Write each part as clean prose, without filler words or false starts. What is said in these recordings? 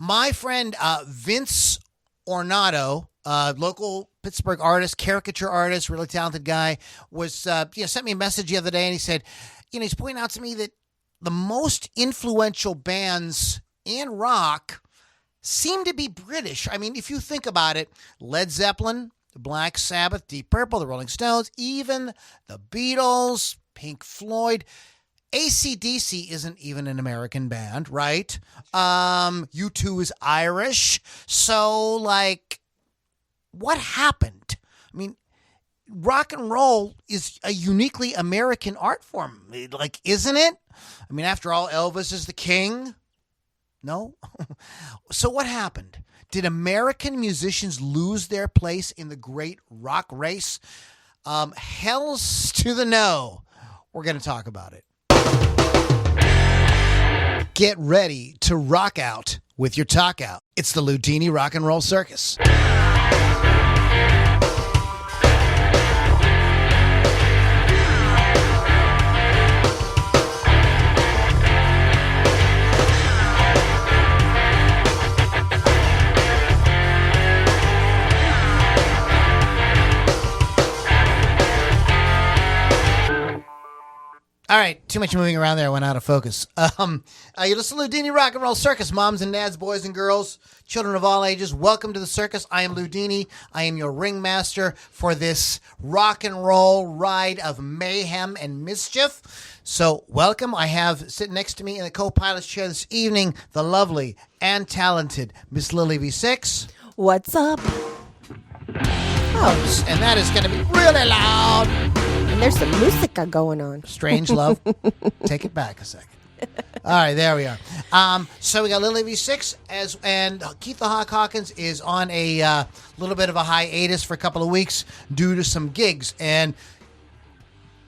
My friend Vince Ornato, local Pittsburgh artist, caricature artist, really talented guy, was sent me a message the other day, and he said, he's pointing out to me that the most influential bands in rock seem to be British. I mean, if you think about it, Led Zeppelin, the Black Sabbath, Deep Purple, the Rolling Stones, even the Beatles, Pink Floyd. AC/DC isn't even an American band, right? U2 is Irish. So, what happened? I mean, rock and roll is a uniquely American art form, isn't it? I mean, after all, Elvis is the king. No? So what happened? Did American musicians lose their place in the great rock race? Hells to the no. We're going to talk about it. Get ready to rock out with your talk out. It's the Loudini Rock and Roll Circus. All right, too much moving around there. I went out of focus. You listen to Loudini Rock and Roll Circus. Moms and dads, boys and girls, children of all ages, welcome to the circus. I am Loudini. I am your ringmaster for this rock and roll ride of mayhem and mischief. So welcome. I have sitting next to me in the co-pilot's chair this evening, the lovely and talented Miss Lily V6. What's up? Oh, and that is going to be really loud. And there's some musica going on. Strange love. Take it back a second. All right, there we are. So we got Lily V6 and Keith the Hawk Hawkins is on a little bit of a hiatus for a couple of weeks due to some gigs. And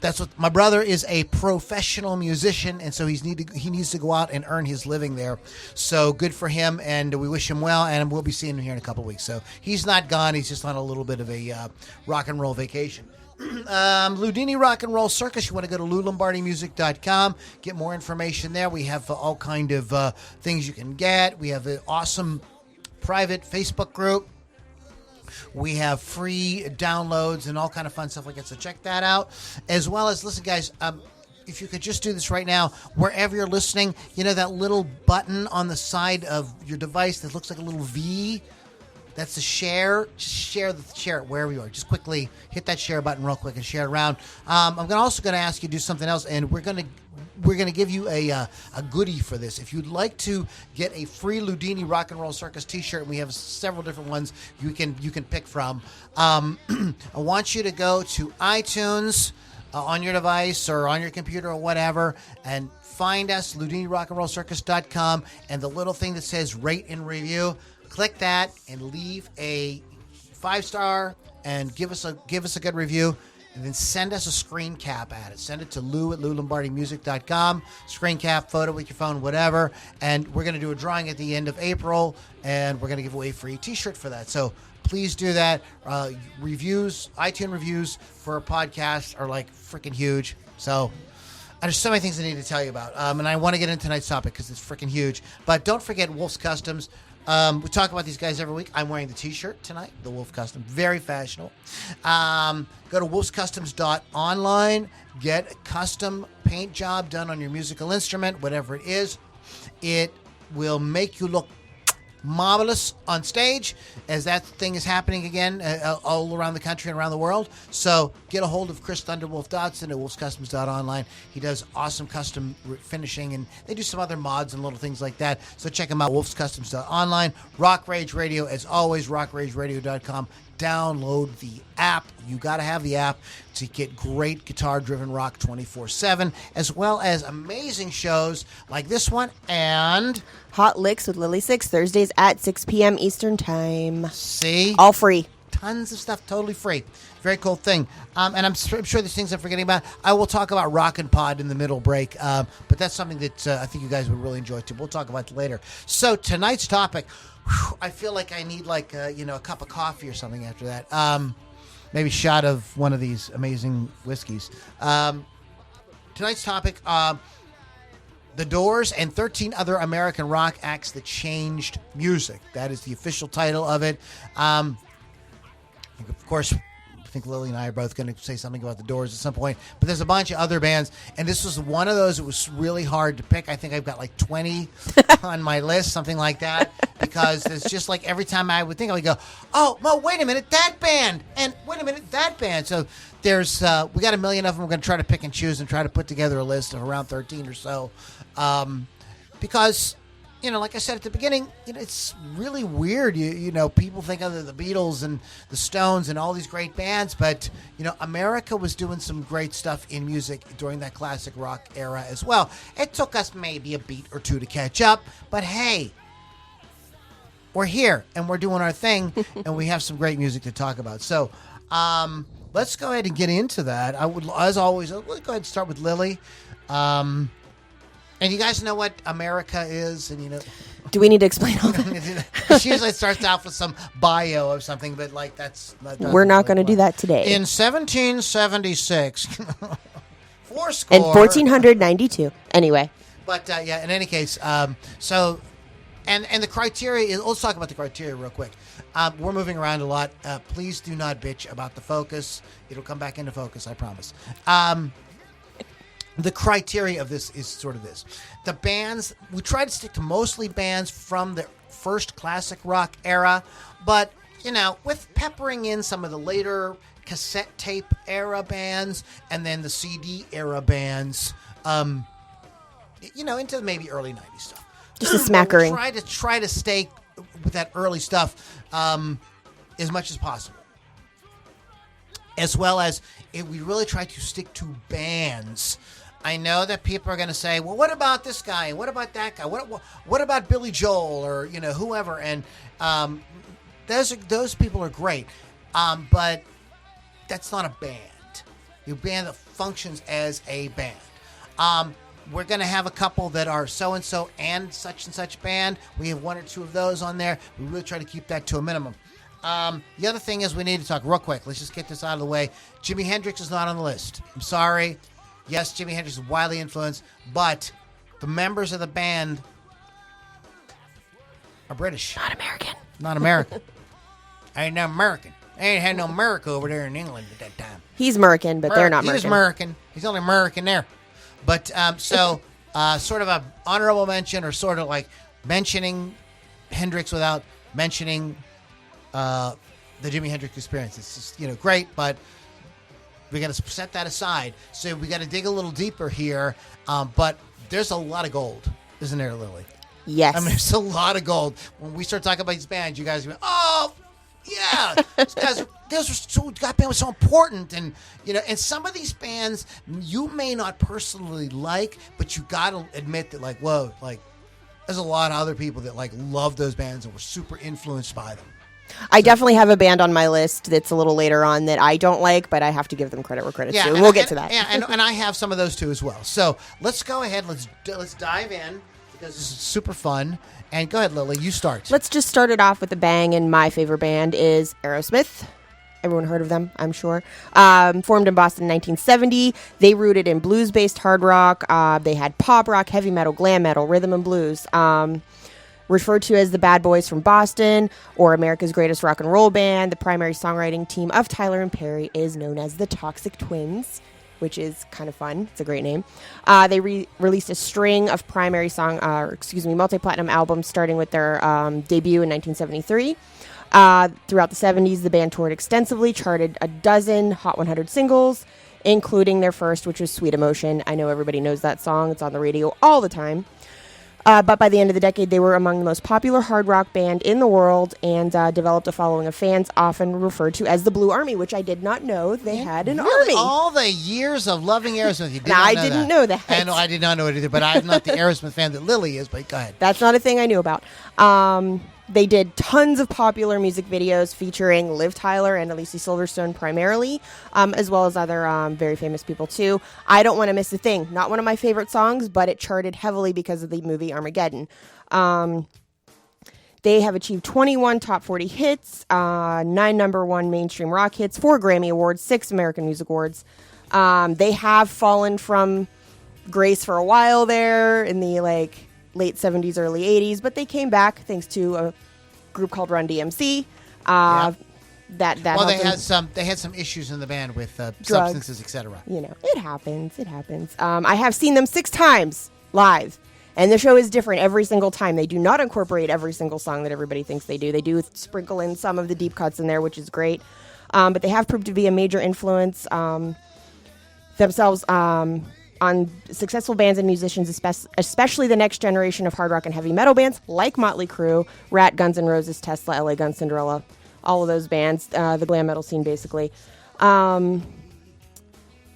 that's what my brother is, a professional musician, and so he needs to go out and earn his living there. So good for him, and we wish him well, and we'll be seeing him here in a couple of weeks. So he's not gone; he's just on a little bit of a rock and roll vacation. Loudini Rock and Roll Circus. You want to go to lombardimusic.com, get more information there. We have all kind of things you can get. We have an awesome private Facebook group. We have free downloads and all kind of fun stuff like that, so check that out. As well as, listen, guys, if you could just do this right now, wherever you're listening, that little button on the side of your device that looks like a little V, that's the share. Just share it wherever you are. Just quickly hit that share button real quick and share it around. I'm also going to ask you to do something else, and we're going to give you a goodie for this. If you'd like to get a free Loudini Rock and Roll Circus T-shirt, we have several different ones you can pick from. I want you to go to iTunes on your device or on your computer or whatever, and find us, LoudiniRockandRollCircus.com, and the little thing that says rate and review. Click that and leave a 5-star and give us a good review. And then send us a screen cap at it. Send it to lou@loulombardimusic.com. Screen cap, photo with your phone, whatever. And we're going to do a drawing at the end of April, and we're going to give away a free T-shirt for that. So please do that. Reviews, iTunes reviews for a podcast are freaking huge. So there's so many things I need to tell you about. And I want to get into tonight's topic because it's freaking huge. But don't forget Wolf's Customs. We talk about these guys every week. I'm wearing the T-shirt tonight, the Wolf Custom. Very fashionable. Go to wolfscustoms.online. Get a custom paint job done on your musical instrument, whatever it is. It will make you look marvelous on stage, as that thing is happening again all around the country and around the world. So get a hold of Chris Thunderwolf Dodson at wolfscustoms.online. He does awesome custom finishing, and they do some other mods and little things like that. So check him out, wolfscustoms.online. Rock Rage Radio, as always, rockrageradio.com. Download the app. You got to have the app to get great guitar-driven rock 24/7, as well as amazing shows like this one and Hot Licks with Lily 6, Thursdays at 6 p.m. Eastern Time. See? All free. Tons of stuff totally free. Very cool thing. And I'm sure there's things I'm forgetting about. I will talk about Rockin' Pod in the middle break, but that's something that I think you guys would really enjoy too. We'll talk about it later. So tonight's topic, I feel like I need a cup of coffee or something after that. Maybe a shot of one of these amazing whiskeys. Tonight's topic, The Doors and 13 other American rock acts that changed music. That is the official title of it. Of course, I think Lily and I are both going to say something about the Doors at some point. But there's a bunch of other bands, and this was one of those that was really hard to pick. I think I've got like 20 on my list, something like that, because it's just like every time I would think, I would go, oh, well, wait a minute, that band, and wait a minute, that band. So there's we got a million of them. We're going to try to pick and choose and try to put together a list of around 13 or so, because, you know, like I said at the beginning, you know, it's really weird. You know, people think of the Beatles and the Stones and all these great bands, but, you know, America was doing some great stuff in music during that classic rock era as well. It took us maybe a beat or two to catch up, but hey, we're here and we're doing our thing, and we have some great music to talk about. So, let's go ahead and get into that. I would, as always, let's go ahead and start with Lily. And you guys know what America is, and you know. Do we need to explain all that? She usually starts off with some bio of something, but like we're not going to do that today. In 1776, fourscore. In 1492. Anyway. But yeah, in any case, so, and the criteria. Let's talk about the criteria real quick. We're moving around a lot. Please do not bitch about the focus. It'll come back into focus, I promise. The criteria of this is sort of this. The bands, we try to stick to mostly bands from the first classic rock era, but, you know, with peppering in some of the later cassette tape era bands and then the CD era bands, you know, into maybe early 90s stuff. Just a smattering. Try to stay with that early stuff as much as possible. As well as, we really try to stick to bands. I know that people are going to say, well, what about this guy? What about that guy? What about Billy Joel or, you know, whoever? And those people are great. But that's not a band. Your band that functions as a band. We're going to have a couple that are so-and-so and such band. We have one or two of those on there. We really try to keep that to a minimum. The other thing is we need to talk real quick. Let's just get this out of the way. Jimi Hendrix is not on the list. I'm sorry. Yes, Jimi Hendrix is widely influenced, but the members of the band are British. Not American. Not American. I ain't no American. I ain't had no America over there in England at that time. He's American, but they're not American. He was American. He's only American there. But so sort of a honorable mention, or sort of like mentioning Hendrix without mentioning the Jimi Hendrix Experience. It's just, you know, great, but we got to set that aside. So we got to dig a little deeper here. But there's a lot of gold, isn't there, Lily? Yes. I mean, there's a lot of gold. When we start talking about these bands, you guys go, oh, yeah. These guys, that band was so important. And, you know, and some of these bands you may not personally like, but you got to admit that, like, whoa, like, there's a lot of other people that, like, love those bands and were super influenced by them. I definitely have a band on my list that's a little later on that I don't like, but I have to give them credit where credit's due. We'll get to that. Yeah, and I have some of those too as well. So let's go ahead. Let's dive in, because this is super fun. And go ahead, Lily. You start. Let's just start it off with a bang. And my favorite band is Aerosmith. Everyone heard of them, I'm sure. Formed in Boston in 1970. They rooted in blues-based hard rock. They had pop rock, heavy metal, glam metal, rhythm and blues. Referred to as the Bad Boys from Boston, or America's Greatest Rock and Roll Band, the primary songwriting team of Tyler and Perry is known as the Toxic Twins, which is kind of fun. It's a great name. They released a string of multi-platinum albums, starting with their debut in 1973. Throughout the 70s, the band toured extensively, charted a dozen Hot 100 singles, including their first, which was Sweet Emotion. I know everybody knows that song. It's on the radio all the time. But by the end of the decade, they were among the most popular hard rock band in the world, and developed a following of fans often referred to as the Blue Army, which I did not know they had an army. All the years of loving Aerosmith, you did I didn't know that. And I did not know it either, but I'm not the Aerosmith fan that Lily is, but go ahead. That's not a thing I knew about. They did tons of popular music videos featuring Liv Tyler and Alicia Silverstone primarily, as well as other very famous people too. I Don't Want to Miss a Thing. Not one of my favorite songs, but it charted heavily because of the movie Armageddon. They have achieved 21 top 40 hits, 9 number 1 mainstream rock hits, 4 Grammy Awards, 6 American Music Awards. They have fallen from grace for a while there in the late 70s, early 80s, but they came back thanks to a group called Run DMC. That well, they had some issues in the band with substances, etc. It happens. I have seen them 6 times live, and the show is different every single time. They do not incorporate every single song that everybody thinks they do. They do sprinkle in some of the deep cuts in there, which is great. But they have proved to be a major influence themselves on successful bands and musicians, especially the next generation of hard rock and heavy metal bands like Motley Crue, Rat, Guns N' Roses, Tesla, LA Guns, Cinderella, all of those bands, the glam metal scene basically,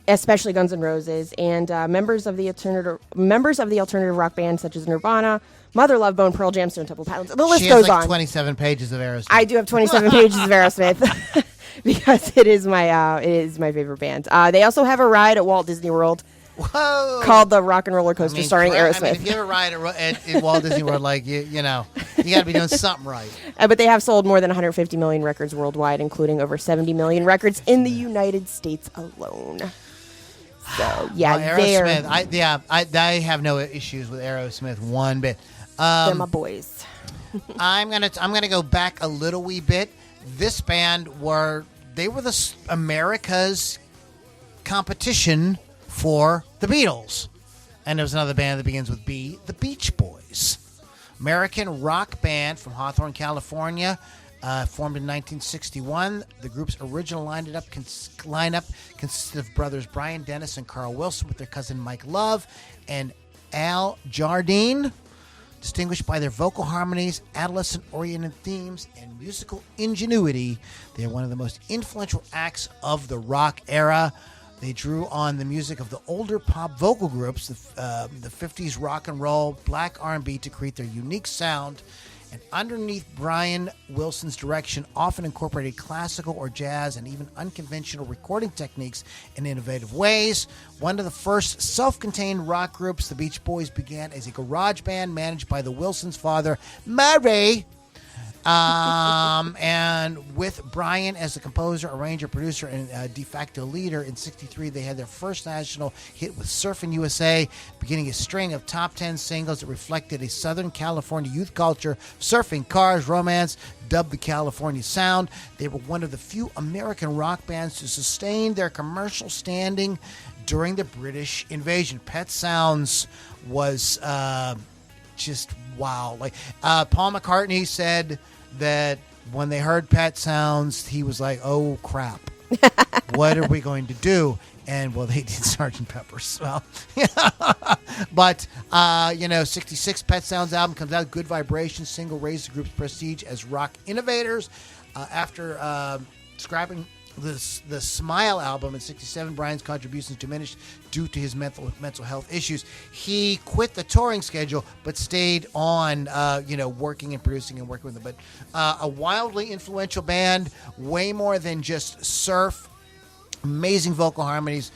especially Guns N' Roses, and members of the alternative rock bands such as Nirvana, Mother Love Bone, Pearl Jam, Stone Temple Pilots. The list goes on. 27 pages of Aerosmith. I do have 27 pages of Aerosmith because it is my favorite band. They also have a ride at Walt Disney World. Whoa. Called the Rock and Roller Coaster, starring Aerosmith. If you have a ride at Walt Disney World, you got to be doing something right. But they have sold more than 150 million records worldwide, including over 70 million records in the United States alone. So Aerosmith. I have no issues with Aerosmith one bit. They're my boys. I'm gonna go back a little wee bit. This band were America's competition for the Beatles. And there's another band that begins with B, the Beach Boys. American rock band from Hawthorne, California, formed in 1961. The group's original lineup consisted of brothers Brian Dennis and Carl Wilson with their cousin Mike Love and Al Jardine. Distinguished by their vocal harmonies, adolescent-oriented themes, and musical ingenuity, they are one of the most influential acts of the rock era. They drew on the music of the older pop vocal groups, the 50s rock and roll, black R&B to create their unique sound, and underneath Brian Wilson's direction, often incorporated classical or jazz and even unconventional recording techniques in innovative ways. One of the first self-contained rock groups, the Beach Boys, began as a garage band managed by the Wilsons' father, Murray. And with Brian as the composer, arranger, producer, and de facto leader, in '63 they had their first national hit with Surfin' USA, beginning a string of top 10 singles that reflected a Southern California youth culture, surfing, cars, romance, dubbed the California Sound. They were one of the few American rock bands to sustain their commercial standing during the British invasion. Pet Sounds was just wow. Paul McCartney said that when they heard Pet Sounds, he was like, oh crap, what are we going to do? And well, they did Sgt. Pepper's. Well, but 66 Pet Sounds album comes out. Good Vibrations single raised the group's prestige as rock innovators. After scrapping the Smile album in '67, Brian's contributions diminished due to his mental health issues. He quit the touring schedule, but stayed on, working and producing and working with them. But a wildly influential band, way more than just surf. Amazing vocal harmonies,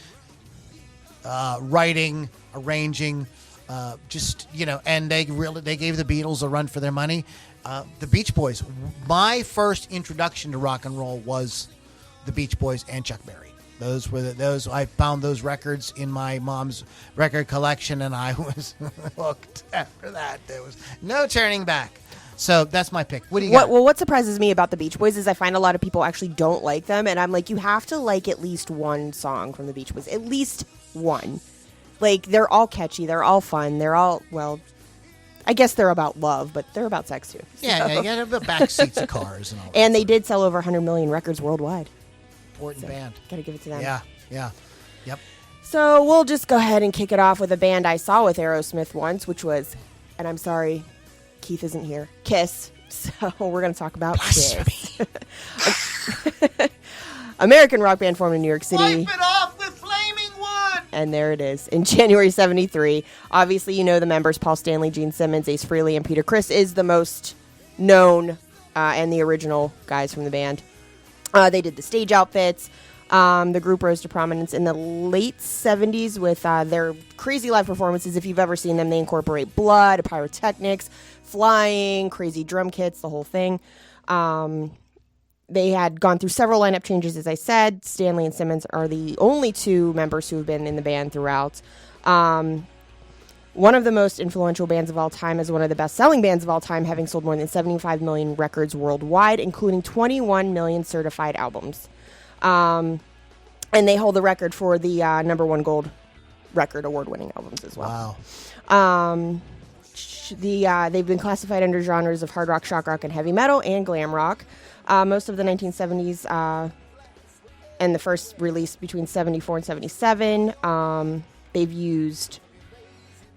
writing, arranging, and they gave the Beatles a run for their money. The Beach Boys. My first introduction to rock and roll was the Beach Boys and Chuck Berry. Those I found those records in my mom's record collection, and I was hooked after that. There was no turning back. So that's my pick. What do you got? Well, what surprises me about the Beach Boys is I find a lot of people actually don't like them, and I'm like, you have to like at least one song from the Beach Boys. At least one. Like, they're all catchy. They're all fun. They're all, well, I guess they're about love, but they're about sex, too. Yeah, you got the back seats of cars and all that. And they did sell over 100 million records worldwide. Important band. Gotta give it to them. Yeah. Yep. So we'll just go ahead and kick it off with a band I saw with Aerosmith once, which was, and I'm sorry, Keith isn't here, Kiss. So we're going to talk about Kiss. American rock band formed in New York City. Wipe it off with Flaming Wood! And there it is, in January 73. Obviously, you know the members, Paul Stanley, Gene Simmons, Ace Frehley, and Peter Criss is the most known and the original guys from the band. They did the stage outfits. The group rose to prominence in the late 70s with their crazy live performances. If you've ever seen them, they incorporate blood, pyrotechnics, flying, crazy drum kits, the whole thing. They had gone through several lineup changes, as I said. Stanley and Simmons are the only two members who have been in the band throughout. One of the most influential bands of all time is one of the best-selling bands of all time, having sold more than 75 million records worldwide, including 21 million certified albums. And they hold the record for the #1 gold record award-winning albums as well. Wow. They've been classified under genres of hard rock, shock rock, and heavy metal, and glam rock. Most of the 1970s and the first release between 74 and 77, they've used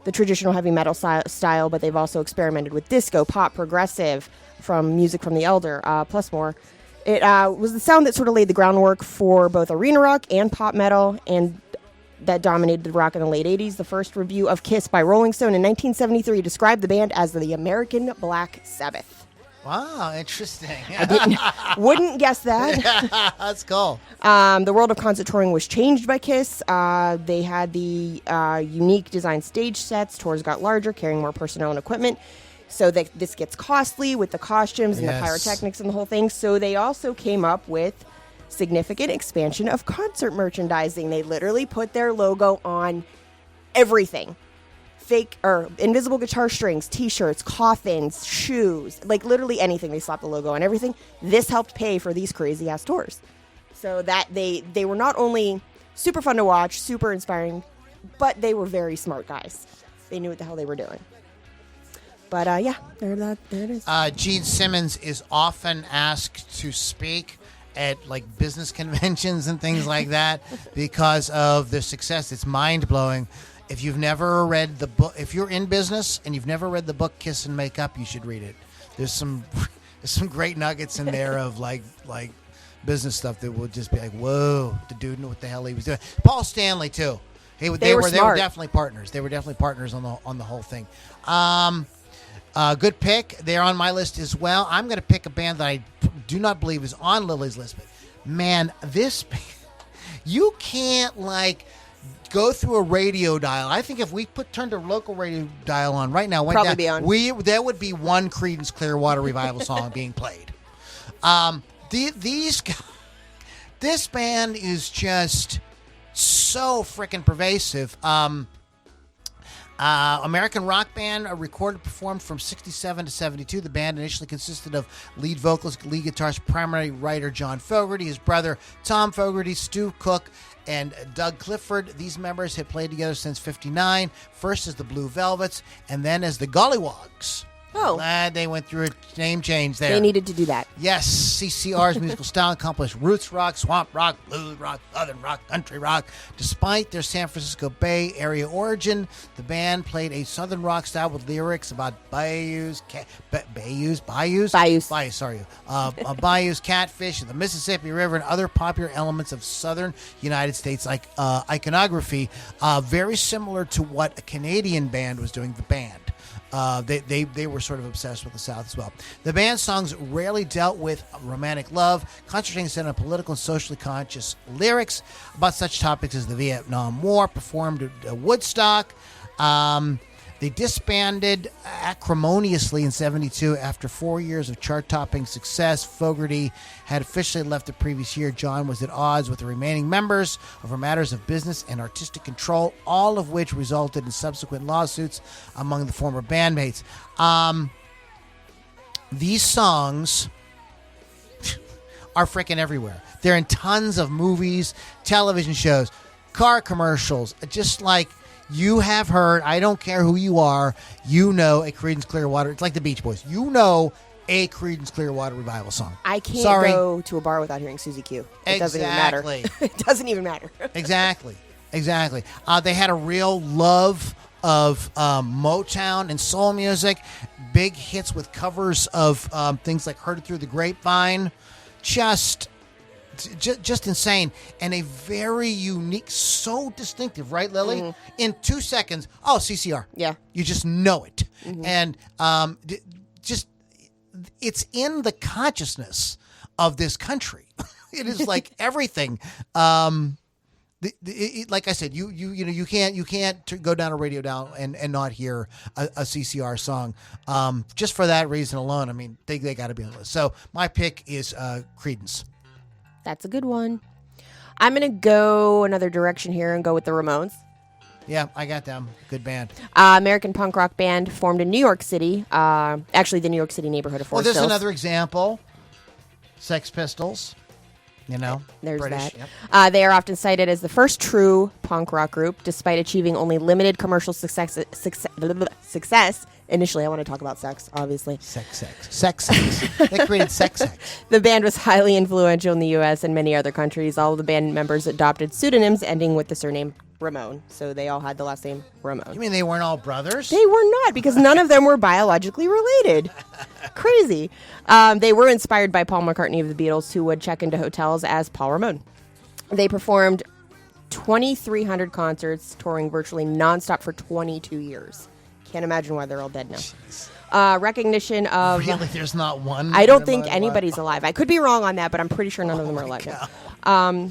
the traditional heavy metal style, but they've also experimented with disco, pop, progressive, from music from the Elder, plus more. It was the sound that sort of laid the groundwork for both arena rock and pop metal, and that dominated the rock in the late 80s. The first review of Kiss by Rolling Stone in 1973 described the band as the American Black Sabbath. Wow, interesting. Wouldn't guess that. That's cool. The world of concert touring was changed by Kiss. They had the unique design stage sets. Tours got larger, carrying more personnel and equipment. So this gets costly with the costumes and the pyrotechnics and the whole thing. So they also came up with significant expansion of concert merchandising. They literally put their logo on everything. Fake or invisible guitar strings, t-shirts, coffins, shoes, like literally anything. They slapped the logo on everything. This helped pay for these crazy ass tours. So that they were not only super fun to watch, super inspiring, but they were very smart guys. They knew what the hell they were doing. But there it is. Gene Simmons is often asked to speak at like business conventions and things like that because of their success. It's mind-blowing. If you've never read the book, if you're in business and you've never read the book Kiss and Make Up, you should read it. There's some great nuggets in there of like business stuff that will just be like, whoa, the dude knew what the hell he was doing. Paul Stanley too. They were definitely partners. They were definitely partners on the whole thing. Good pick. They're on my list as well. I'm going to pick a band that I do not believe is on Lily's list, but man, you can't like go through a radio dial. I think if we turned a local radio dial on right now, there would be one Creedence Clearwater Revival song being played. This band is just so freaking pervasive. American rock band, recorded, performed from 67 to 72. The band initially consisted of lead vocalist, lead guitarist, primary writer John Fogerty, his brother Tom Fogerty, Stu Cook, and Doug Clifford. These members had played together since '59, first as the Blue Velvets and then as the Gollywogs. Oh. Glad they went through a name change there. They needed to do that. Yes, CCR's musical style encompassed roots rock, swamp rock, blues rock, southern rock, country rock. Despite their San Francisco Bay Area origin, the band played a southern rock style with lyrics about bayous, bayous, catfish, the Mississippi River, and other popular elements of southern United States like iconography, very similar to what a Canadian band was doing, the band. They were sort of obsessed with the South as well. The band's songs rarely dealt with romantic love, concentrating instead on political and socially conscious lyrics about such topics as the Vietnam War, performed at Woodstock. They disbanded acrimoniously in 72 after 4 years of chart-topping success. Fogerty had officially left the previous year. John was at odds with the remaining members over matters of business and artistic control, all of which resulted in subsequent lawsuits among the former bandmates. These songs are freaking everywhere. They're in tons of movies, television shows, car commercials, just like... You have heard, I don't care who you are, you know a Creedence Clearwater. It's like the Beach Boys. You know a Creedence Clearwater Revival song. I can't go to a bar without hearing Susie Q. It doesn't even matter. It doesn't even matter. Exactly. They had a real love of Motown and soul music. Big hits with covers of things like Heard It Through the Grapevine. Just insane, and a very unique, so distinctive, right, Lily? Mm-hmm. In 2 seconds, CCR. Yeah. You just know it. Mm-hmm. And it's in the consciousness of this country. It is like everything. Like I said, you can't go down a radio dial and not hear a CCR song. Just for that reason alone, I mean, they got to be on the list. So my pick is Creedence. That's a good one. I'm going to go another direction here and go with the Ramones. Yeah, I got them. Good band. American punk rock band formed in New York City. Actually, the New York City neighborhood of Forest There's Hills. another example. Sex Pistols. You know, There's British. that. Yep. They are often cited as the first true punk rock group, despite achieving only limited commercial success. Initially, I want to talk about sex, obviously. Sex. They created sex. The band was highly influential in the U.S. and many other countries. All of the band members adopted pseudonyms ending with the surname Ramone, so they all had the last name Ramone. You mean they weren't all brothers? They were not, because none of them were biologically related. Crazy. They were inspired by Paul McCartney of the Beatles, who would check into hotels as Paul Ramone. They performed 2,300 concerts, touring virtually nonstop for 22 years. Can't imagine why they're all dead now. Recognition of... Really? There's not one? I don't think anybody's alive. I could be wrong on that, but I'm pretty sure none of them are alive now.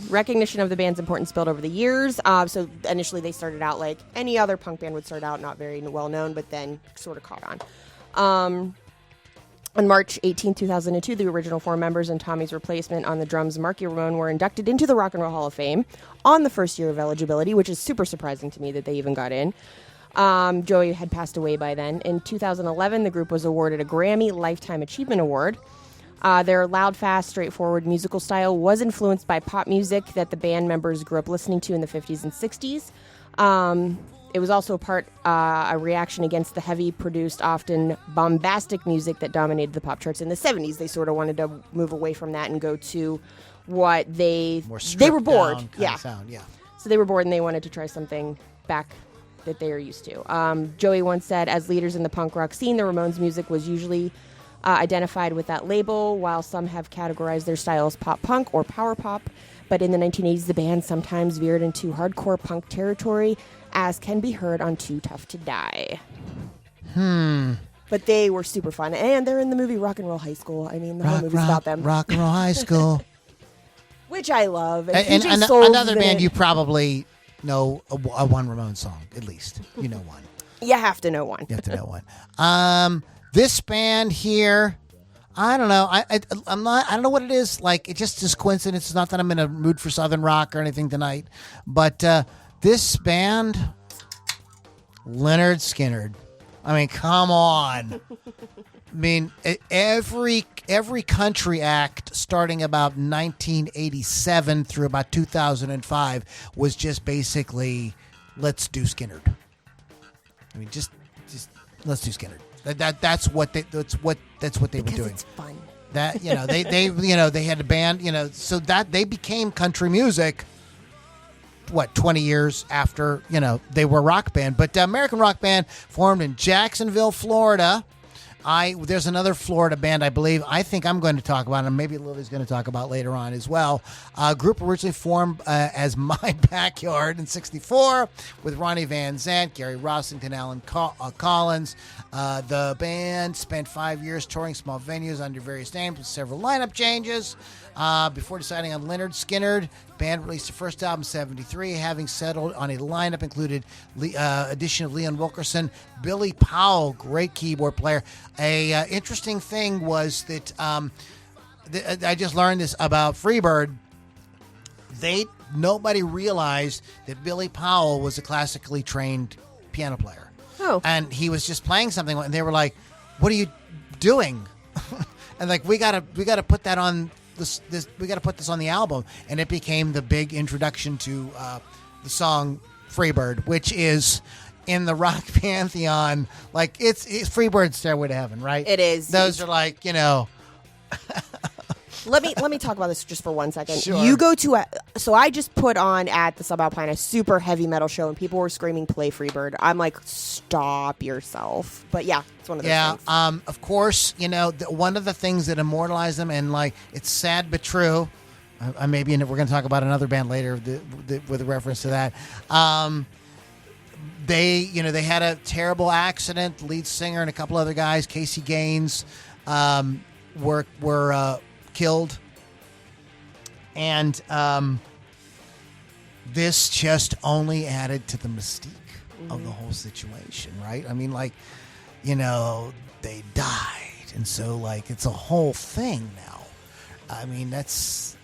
Recognition of the band's importance built over the years. So initially they started out like any other punk band would start out, not very well known, but then sort of caught on. On March 18, 2002, the original 4 members and Tommy's replacement on the drums, Marky Ramone, were inducted into the Rock and Roll Hall of Fame on the first year of eligibility, which is super surprising to me that they even got in. Joey had passed away by then. In 2011, the group was awarded a Grammy Lifetime Achievement Award. Their loud, fast, straightforward musical style was influenced by pop music that the band members grew up listening to in the 50s and 60s. It was also a reaction against the heavy produced, often bombastic music that dominated the pop charts in the 70s. They sort of wanted to move away from that and go to what they were bored. Yeah. Sound, yeah. So they were bored and they wanted to try something back that they are used to. Joey once said, as leaders in the punk rock scene, the Ramones' music was usually identified with that label, while some have categorized their style as pop punk or power pop. But in the 1980s, the band sometimes veered into hardcore punk territory, as can be heard on Too Tough to Die. But they were super fun. And they're in the movie Rock and Roll High School. I mean, the whole movie's about them. Rock and Roll High School. Which I love. And another band you probably know a one Ramone song, at least. You know one. You have to know one. You have to know one. This band here, I don't know. I don't know what it is. Like, it just is coincidence. It's not that I'm in a mood for Southern rock or anything tonight. But this band, Lynyrd Skynyrd. I mean, come on. I mean, every country act starting about 1987 through about 2005 was just basically, let's do Skynyrd. I mean, just let's do Skynyrd. That's what they were doing. It's fun. That they had a band, so that they became country music. 20 years after they were a rock band, but American rock band formed in Jacksonville, Florida. There's another Florida band, I think I'm going to talk about, and maybe Lily's going to talk about later on as well. A group originally formed as My Backyard in '64 with Ronnie Van Zant, Gary Rossington, Alan Collins. The band spent 5 years touring small venues under various names with several lineup changes. Before deciding on Lynyrd Skynyrd, band released the first album in '73, having settled on a lineup included addition of Leon Wilkerson, Billy Powell, great keyboard player. A interesting thing was that I just learned this about Freebird. Nobody realized that Billy Powell was a classically trained piano player. Oh, and he was just playing something, and they were like, "What are you doing?" And like, we gotta put that on. We got to put this on the album, and it became the big introduction to the song "Freebird," which is in the rock pantheon. Like it's Freebird's Stairway to Heaven, right? it is. Those are like Let me talk about this just for 1 second. Sure. You go to so I just put on at the Subalpine a super heavy metal show, and people were screaming "Play Freebird." I'm like, stop yourself. But yeah, it's one of those things. Of course, one of the things that immortalized them, and like it's sad but true. Maybe we're going to talk about another band later with a reference to that. They had a terrible accident. The lead singer and a couple other guys, Casey Gaines, were killed, and this just only added to the mystique of the whole situation, right? I mean, they died, and so it's a whole thing now. I mean, that's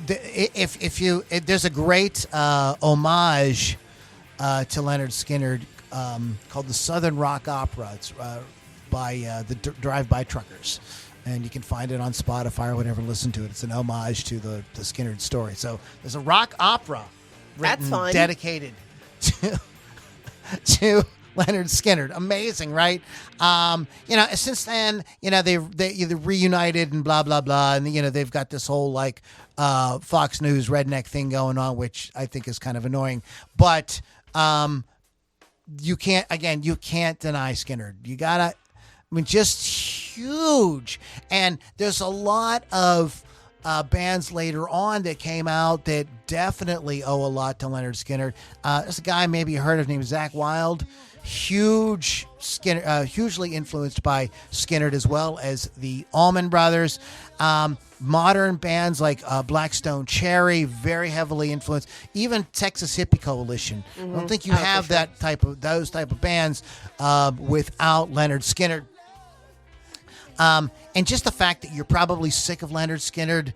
there's a great homage to Leonard Skynyrd called the Southern Rock Opera. It's by the Drive-By Truckers. And you can find it on Spotify or whatever. Listen to it. It's an homage to the Skynyrd story. So there's a rock opera written, dedicated to Leonard Skynyrd. Amazing, right? Since then, they either reunited and blah, blah, blah. And, they've got this whole, Fox News redneck thing going on, which I think is kind of annoying. But you can't deny Skynyrd. You gotta, just huge. And there's a lot of bands later on that came out that definitely owe a lot to Leonard Skynyrd. There's a guy maybe you heard of named Zakk Wylde. Hugely influenced by Skynyrd, as well as the Allman Brothers. Modern bands like Black Stone Cherry, very heavily influenced. Even Texas Hippie Coalition. Mm-hmm. I don't think you have those type of bands without Leonard Skynyrd. And just the fact that you're probably sick of Leonard Skynyrd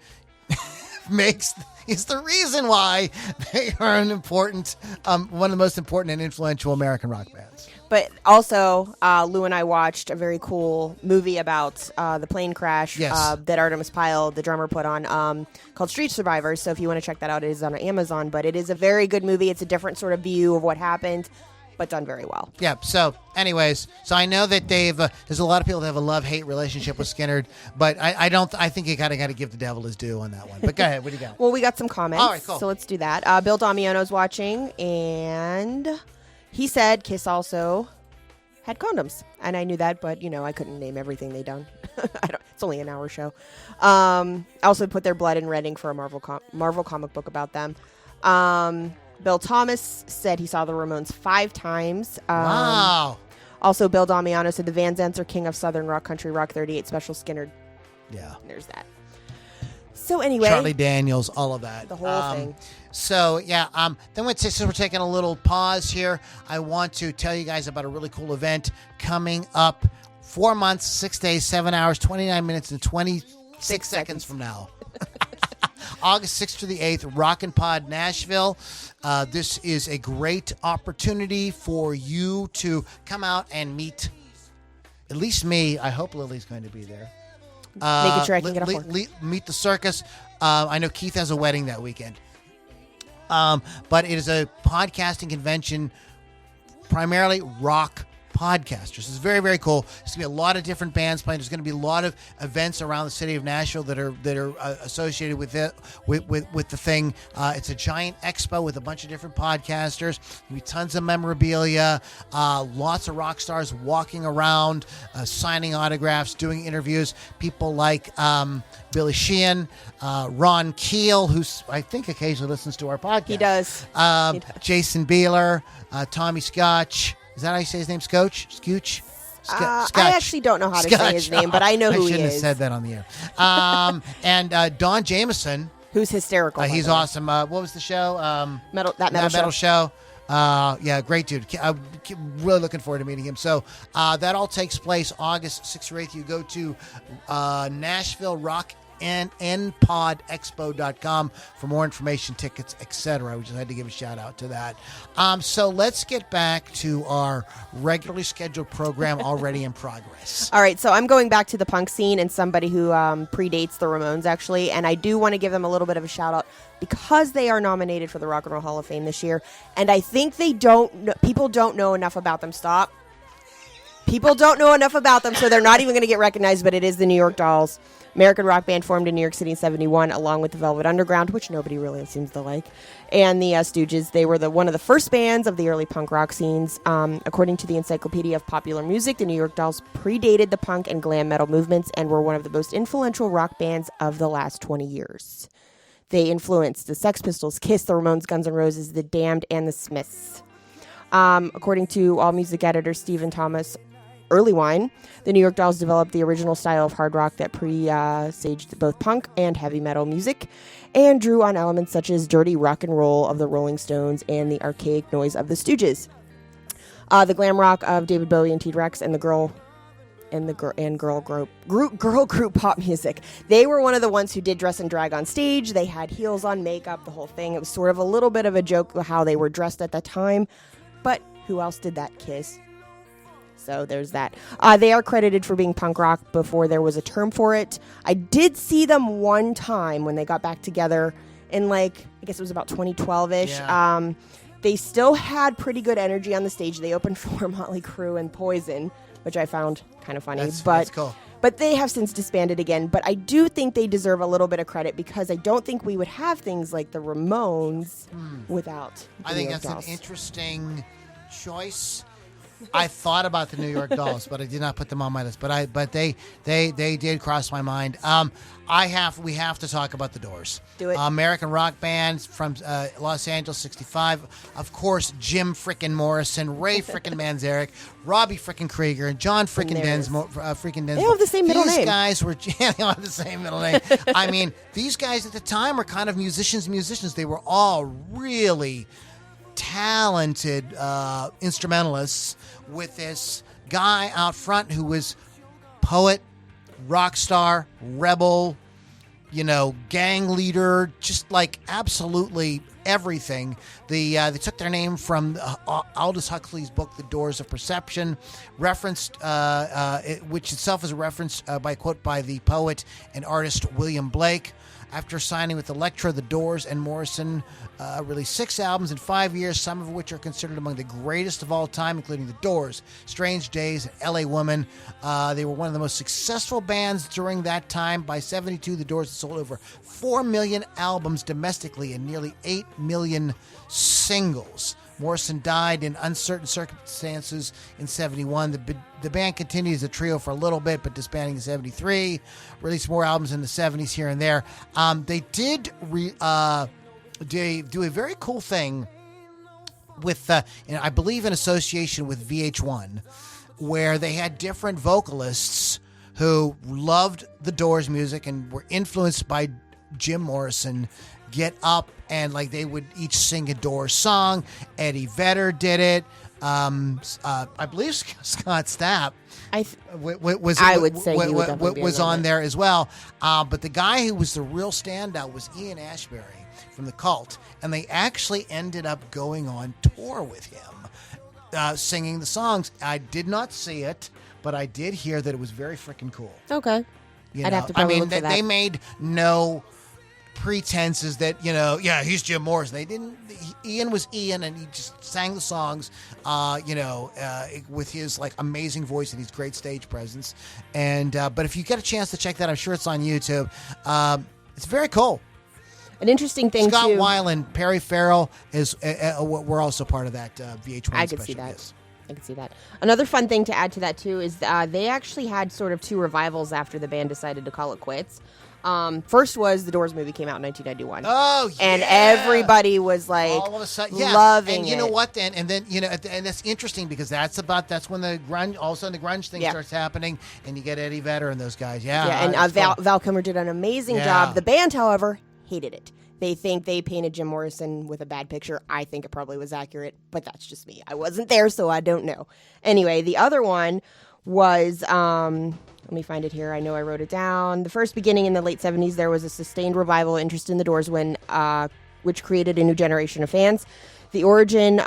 is the reason why they are an important, one of the most important and influential American rock bands. But also, Lou and I watched a very cool movie about the plane crash that Artemis Pyle, the drummer, put on called Street Survivors. So if you want to check that out, it is on Amazon. But it is a very good movie. It's a different sort of view of what happened, but done very well. Yeah. So anyways, I know that there's a lot of people that have a love-hate relationship with Skynyrd, but I think you got to give the devil his due on that one. But go ahead. What do you got? Well, we got some comments. All right, cool. So let's do that. Bill Damiano's watching, and he said Kiss also had condoms. And I knew that, but, I couldn't name everything they done. It's only an hour show. Also put their blood in Reading for a Marvel comic book about them. Bill Thomas said he saw the Ramones 5 times. Wow. Also, Bill Damiano said the Van Zants are king of Southern rock, country rock, 38 special Skynyrd. Yeah. There's that. So anyway. Charlie Daniels, all of that. The whole thing. So, yeah. Then since we're taking a little pause here, I want to tell you guys about a really cool event coming up 4 months, 6 days, 7 hours, 29 minutes, and 26 seconds from now. August 6th to the 8th, Rockin' Pod Nashville. This is a great opportunity for you to come out and meet, at least me. I hope Lily's going to be there. Making sure I can get a horn. Meet the Circus. I know Keith has a wedding that weekend. But it is a podcasting convention, primarily rock podcasters. It's very, very cool. There's going to be a lot of different bands playing. There's going to be a lot of events around the city of Nashville that are associated with it, with the thing. It's a giant expo with a bunch of different podcasters. There'll be tons of memorabilia, lots of rock stars walking around, signing autographs, doing interviews. People like Billy Sheehan, Ron Keel, who I think occasionally listens to our podcast. He does. Jason Beeler, Tommy Scotch. Is that how you say his name? Scooch? I actually don't know how to say his name, but I know who he is. I shouldn't have said that on the air. And Don Jameson. Who's hysterical. He's awesome. What was the show? Metal Show. Yeah, great dude. I'm really looking forward to meeting him. So that all takes place August 6th or 8th. You go to Nashville Rock and npodexpo.com for more information, tickets, etc. We just had to give a shout out to that. So let's get back to our regularly scheduled program already in progress. All right, so I'm going back to the punk scene and somebody who predates the Ramones, actually, and I do want to give them a little bit of a shout out because they are nominated for the Rock and Roll Hall of Fame this year, and I think people don't know enough about them. Stop. People don't know enough about them, so they're not even going to get recognized, but it is the New York Dolls. American rock band formed in New York City in 1971, along with the Velvet Underground, which nobody really seems to like, and the Stooges. They were one of the first bands of the early punk rock scenes. According to the Encyclopedia of Popular Music, the New York Dolls predated the punk and glam metal movements and were one of the most influential rock bands of the last 20 years. They influenced the Sex Pistols, Kiss, the Ramones, Guns N' Roses, the Damned, and the Smiths. According to AllMusic editor Stephen Thomas Earlywine, the New York Dolls developed the original style of hard rock that presaged both punk and heavy metal music and drew on elements such as dirty rock and roll of the Rolling Stones and the archaic noise of the Stooges. The glam rock of David Bowie and T-Rex and the girl in the girl group pop music. They were one of the ones who did dress and drag on stage. They had heels on, makeup, the whole thing. It was sort of a little bit of a joke how they were dressed at the time. But who else did that? Kiss. So there's that. They are credited for being punk rock before there was a term for it. I did see them one time when they got back together in I guess it was about 2012-ish. Yeah. They still had pretty good energy on the stage. They opened for Motley Crue and Poison, which I found kind of funny. That's cool. But they have since disbanded again. But I do think they deserve a little bit of credit because I don't think we would have things like the Ramones without the I think New York that's Dolls. an interesting choice. I thought about the New York Dolls, but I did not put them on my list. But they did cross my mind. We have to talk about the Doors. Do it. American rock band from Los Angeles, 65. Of course, Jim frickin' Morrison, Ray frickin' Manzarek, Robbie frickin' Krieger, and John frickin' Densmore. They all have the same middle name. These guys were they all have the same middle name. I mean, these guys at the time were kind of musicians. They were all really talented instrumentalists with this guy out front who was poet, rock star, rebel, gang leader, just like absolutely everything. They took their name from Aldous Huxley's book, The Doors of Perception, referenced, which itself is a reference by a quote by the poet and artist William Blake. After signing with Elektra, the Doors and Morrison released 6 albums in 5 years, some of which are considered among the greatest of all time, including The Doors, Strange Days, and L.A. Woman. They were one of the most successful bands during that time. By 72, The Doors had sold over 4 million albums domestically and nearly 8 million singles. Morrison died in uncertain circumstances in 71. The band continued as a trio for a little bit, but disbanding in 73. Released more albums in the 70s here and there. They did do a very cool thing with, I believe, in association with VH1, where they had different vocalists who loved the Doors music and were influenced by Jim Morrison get up and they would each sing a Doors song. Eddie Vedder did it. I believe Scott Stapp was on there as well. But the guy who was the real standout was Ian Ashbury from the Cult, and they actually ended up going on tour with him, singing the songs. I did not see it, but I did hear that it was very freaking cool. Okay. I'd have to probably look for that. They made no pretenses that he's Jim Morrison. They didn't. Ian was Ian, and he just sang the songs, with his amazing voice and his great stage presence. And but if you get a chance to check that, I'm sure it's on YouTube. It's very cool. An interesting thing Scott too. Weiland, Perry Farrell we're also part of that VH1 I special. could see that. Yes. I can see that. Another fun thing to add to that too is they actually had sort of 2 revivals after the band decided to call it quits. First was the Doors movie came out in 1991. Oh, yeah. And everybody was all of a sudden, loving and it. You know what? Then and that's interesting because that's when the grunge, all of a sudden the grunge thing starts happening, and you get Eddie Vedder and those guys. Yeah, and Val Kilmer did an amazing job. The band, however, hated it. They think they painted Jim Morrison with a bad picture. I think it probably was accurate, but that's just me. I wasn't there, so I don't know. Anyway, the other one was, let me find it here. I know I wrote it down. The first beginning in the late 70s, there was a sustained revival interest in the Doors which created a new generation of fans. The origin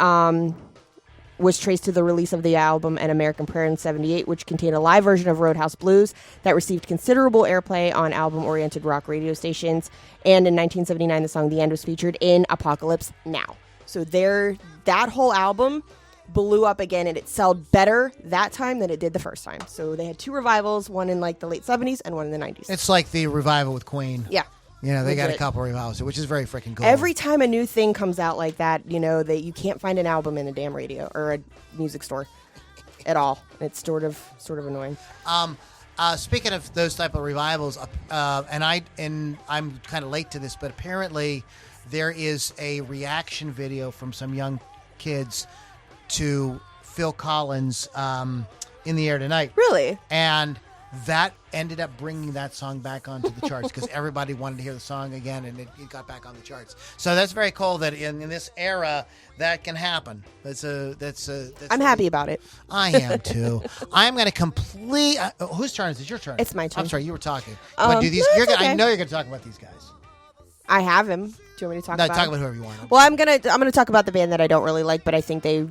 was traced to the release of the album An American Prayer in 78, which contained a live version of Roadhouse Blues that received considerable airplay on album-oriented rock radio stations. And in 1979, the song The End was featured in Apocalypse Now. So that whole album blew up again, and it sold better that time than it did the first time. So they had 2 revivals, one in the late 70s and one in the 90s. It's like the revival with Queen. Yeah. They got a couple revivals, which is very freaking cool. Every time a new thing comes out like that, that you can't find an album in a damn radio or a music store at all. It's sort of annoying. Speaking of those type of revivals, and I'm kind of late to this, but apparently there is a reaction video from some young kids to Phil Collins' "In the Air Tonight." Really? And that ended up bringing that song back onto the charts because everybody wanted to hear the song again, and it got back on the charts. So that's very cool that in this era that can happen. That's I'm happy about it. I am too. I'm going to complete. Whose turn is it? Your turn. It's my turn. I'm sorry, you were talking. But do these? No, it's okay. I know you're going to talk about these guys. I have him. Do you want me to talk No, about talk him? about whoever you want. Well, I'm gonna talk about the band that I don't really like, but I think they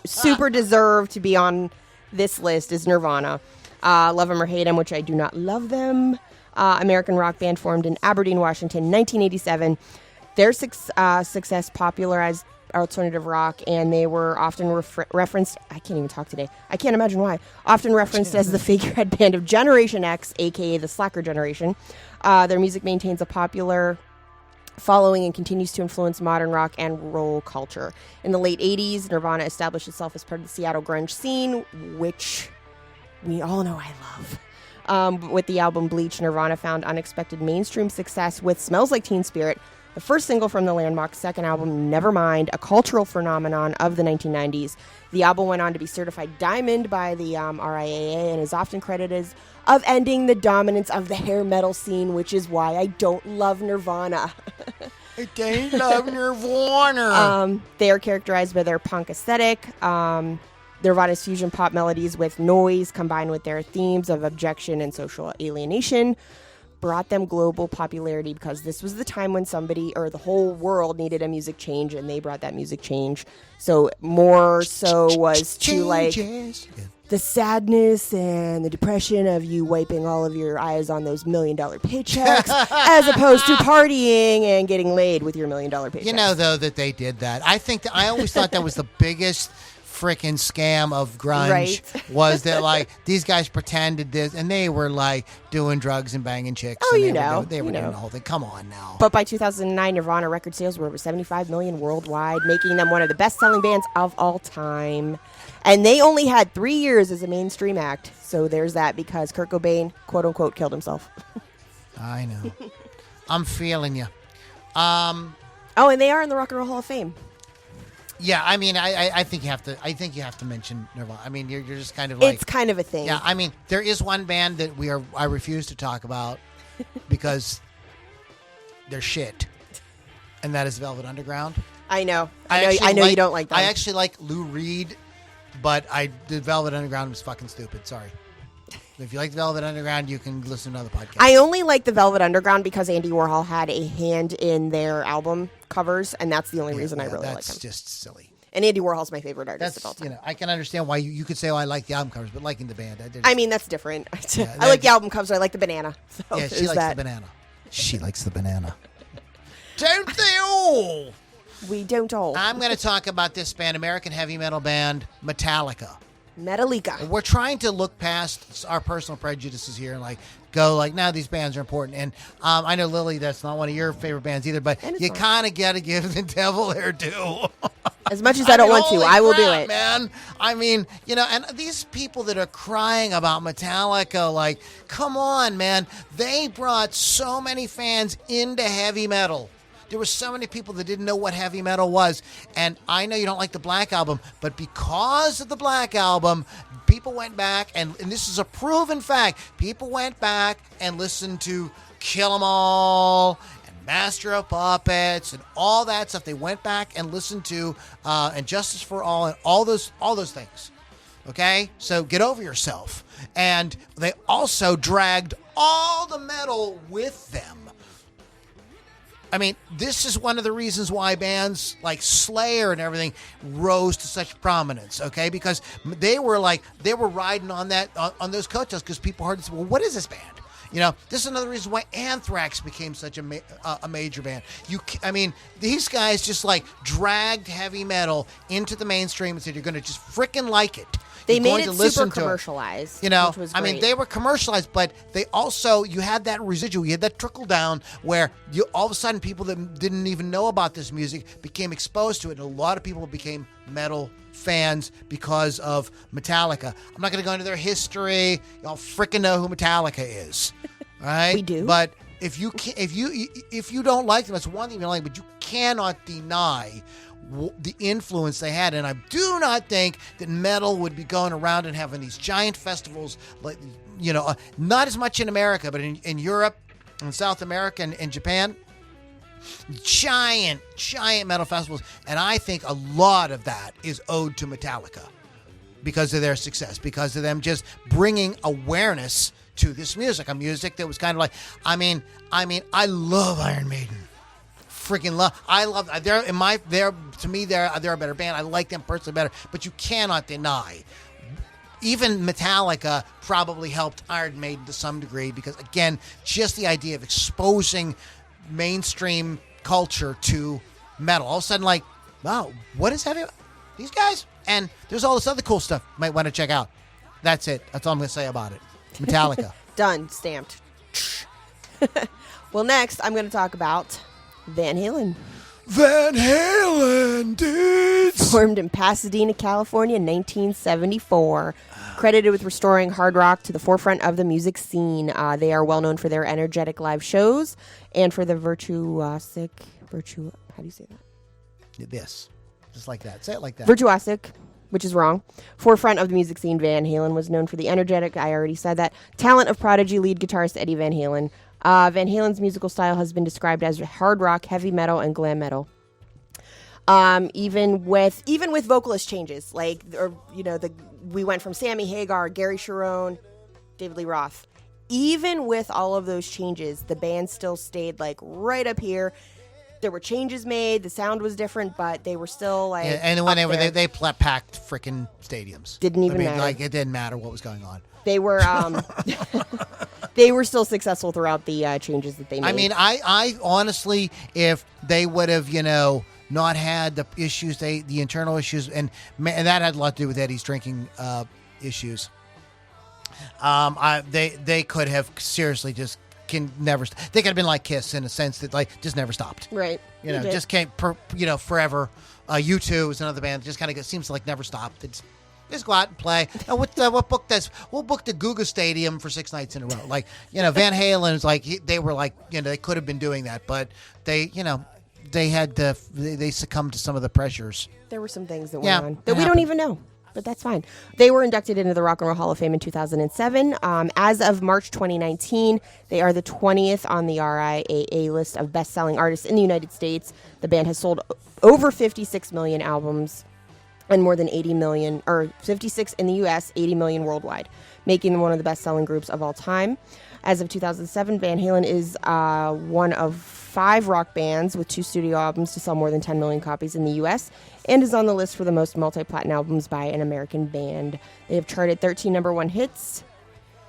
super deserve to be on this list. Is Nirvana. Love them or hate them, which I do not love them. American rock band formed in Aberdeen, Washington, 1987. Their success popularized alternative rock, and they were often referenced. I can't even talk today. I can't imagine why. Often referenced as the figurehead band of Generation X, aka the Slacker generation. Their music maintains a popular following and continues to influence modern rock and roll culture. In the late 80s, Nirvana established itself as part of the Seattle grunge scene, which we all know I love. With the album Bleach, Nirvana found unexpected mainstream success with Smells Like Teen Spirit, the first single from the landmark second album, Nevermind, a cultural phenomenon of the 1990s. The album went on to be certified diamond by the RIAA and is often credited as of ending the dominance of the hair metal scene, which is why I don't love Nirvana. I don't love Nirvana. They are characterized by their punk aesthetic. Nirvana's fusion pop melodies with noise, combined with their themes of objection and social alienation, brought them global popularity because this was the time when somebody or the whole world needed a music change, and they brought that music change. So more so was to like the sadness and the depression of you wiping all of your eyes on those $1 million paychecks as opposed to partying and getting laid with your $1 million paychecks. You know, though, that they did that. I always thought that was the biggest freaking scam of grunge, right? Was that like these guys pretended this and they were like doing drugs and banging chicks. Oh, and they were doing the whole thing. Come on now. But by 2009, Nirvana record sales were over 75 million worldwide, making them one of the best-selling bands of all time. And they only had 3 years as a mainstream act. So there's that, because Kurt Cobain, quote-unquote, killed himself. I know. I'm feeling you. Oh, and they are in the Rock and Roll Hall of Fame. Yeah, I mean, I think you have to. I think you have to mention Nirvana. I mean, you're just kind of like, it's kind of a thing. Yeah, I mean, there is one band that I refuse to talk about because they're shit, and that is Velvet Underground. I know you don't like that. I actually like Lou Reed, but the Velvet Underground was fucking stupid. Sorry. If you like the Velvet Underground, you can listen to another podcast. I only like the Velvet Underground because Andy Warhol had a hand in their album covers, and that's the only reason I really like them. That's just silly. And Andy Warhol's my favorite artist of all time. I can understand why you could say, "Oh, I like the album covers," but liking the band, I mean, that's different. I like the album covers. I like the banana. So yeah, she likes the banana. She likes the banana. Don't they all? We don't all. I'm going to talk about this band, American heavy metal band, Metallica. Metallica. We're trying to look past our personal prejudices here and go no, these bands are important. And I know, Lily, that's not one of your favorite bands either, but you kind of got to give the devil their due. As much as I don't want to, I will do it. Man, I mean, and these people that are crying about Metallica, come on, man. They brought so many fans into heavy metal. There were so many people that didn't know what heavy metal was. And I know you don't like the Black Album, but because of the Black Album, people went back, and this is a proven fact, people went back and listened to Kill 'Em All and Master of Puppets and all that stuff. They went back and listened to and Justice for All and all those things. Okay? So get over yourself. And they also dragged all the metal with them. I mean, this is one of the reasons why bands like Slayer and everything rose to such prominence, okay? Because they were riding on on those coattails because people heard, well, what is this band? This is another reason why Anthrax became such a major band. These guys just dragged heavy metal into the mainstream and said, you're going to just freaking like it. They made it super commercialized, which was great. I mean, they were commercialized, but they also, you had that residual, you had that trickle down where all of a sudden people that didn't even know about this music became exposed to it, and a lot of people became metal fans because of Metallica. I'm not going to go into their history. Y'all freaking know who Metallica is, all right? We do. But if you don't like them, that's one thing you don't like, but you cannot deny the influence they had. And I do not think that metal would be going around and having these giant festivals like not as much in America, but in Europe and South America and Japan, giant metal festivals. And I think a lot of that is owed to Metallica because of their success, because of them just bringing awareness to this music, a music that was kind of like, I love Iron Maiden. Freaking love. I love. To me, they're a better band. I like them personally better. But you cannot deny, even Metallica probably helped Iron Maiden to some degree because, again, just the idea of exposing mainstream culture to metal. All of a sudden, like, wow, what is heavy? These guys? And there's all this other cool stuff you might want to check out. That's it. That's all I'm going to say about it. Metallica. Done. Stamped. Well, next, I'm going to talk about Van Halen. Van Halen, dudes! Formed in Pasadena, California in 1974. Credited with restoring hard rock to the forefront of the music scene. They are well known for their energetic live shows and for the how do you say that? This. Just like that. Say it like that. Virtuosic, which is wrong. Forefront of the music scene, Van Halen was known for the energetic, I already said that, talent of Prodigy lead guitarist Eddie Van Halen. Van Halen's musical style has been described as hard rock, heavy metal, and glam metal. Even with vocalist changes, we went from Sammy Hagar, Gary Cherone, David Lee Roth. Even with all of those changes, the band still stayed like right up here. There were changes made, the sound was different, but they were still like. Yeah, and whenever they packed freaking stadiums, didn't even matter. Like it didn't matter what was going on. They were they were still successful throughout the changes that they made. I mean, I honestly, if they would have, not had the issues, the internal issues, and that had a lot to do with Eddie's drinking issues. They could have seriously just never. They could have been like Kiss in a sense that just never stopped. Right. Just came forever. U2 is another band that just kind of seems to never stop. It's just go out and play. We'll book this. We'll book the Guga Stadium for 6 nights in a row. Van Halen's they were they could have been doing that, but they succumbed to some of the pressures. There were some things that went on that we don't even know, but that's fine. They were inducted into the Rock and Roll Hall of Fame in 2007. As of March 2019, they are the 20th on the RIAA list of best-selling artists in the United States. The band has sold over 56 million albums and more than 80 million, or 56 in the U.S., 80 million worldwide, making them one of the best-selling groups of all time. As of 2007, Van Halen is one of 5 rock bands with 2 studio albums to sell more than 10 million copies in the U.S. and is on the list for the most multi-platinum albums by an American band. They have charted 13 number 1 hits,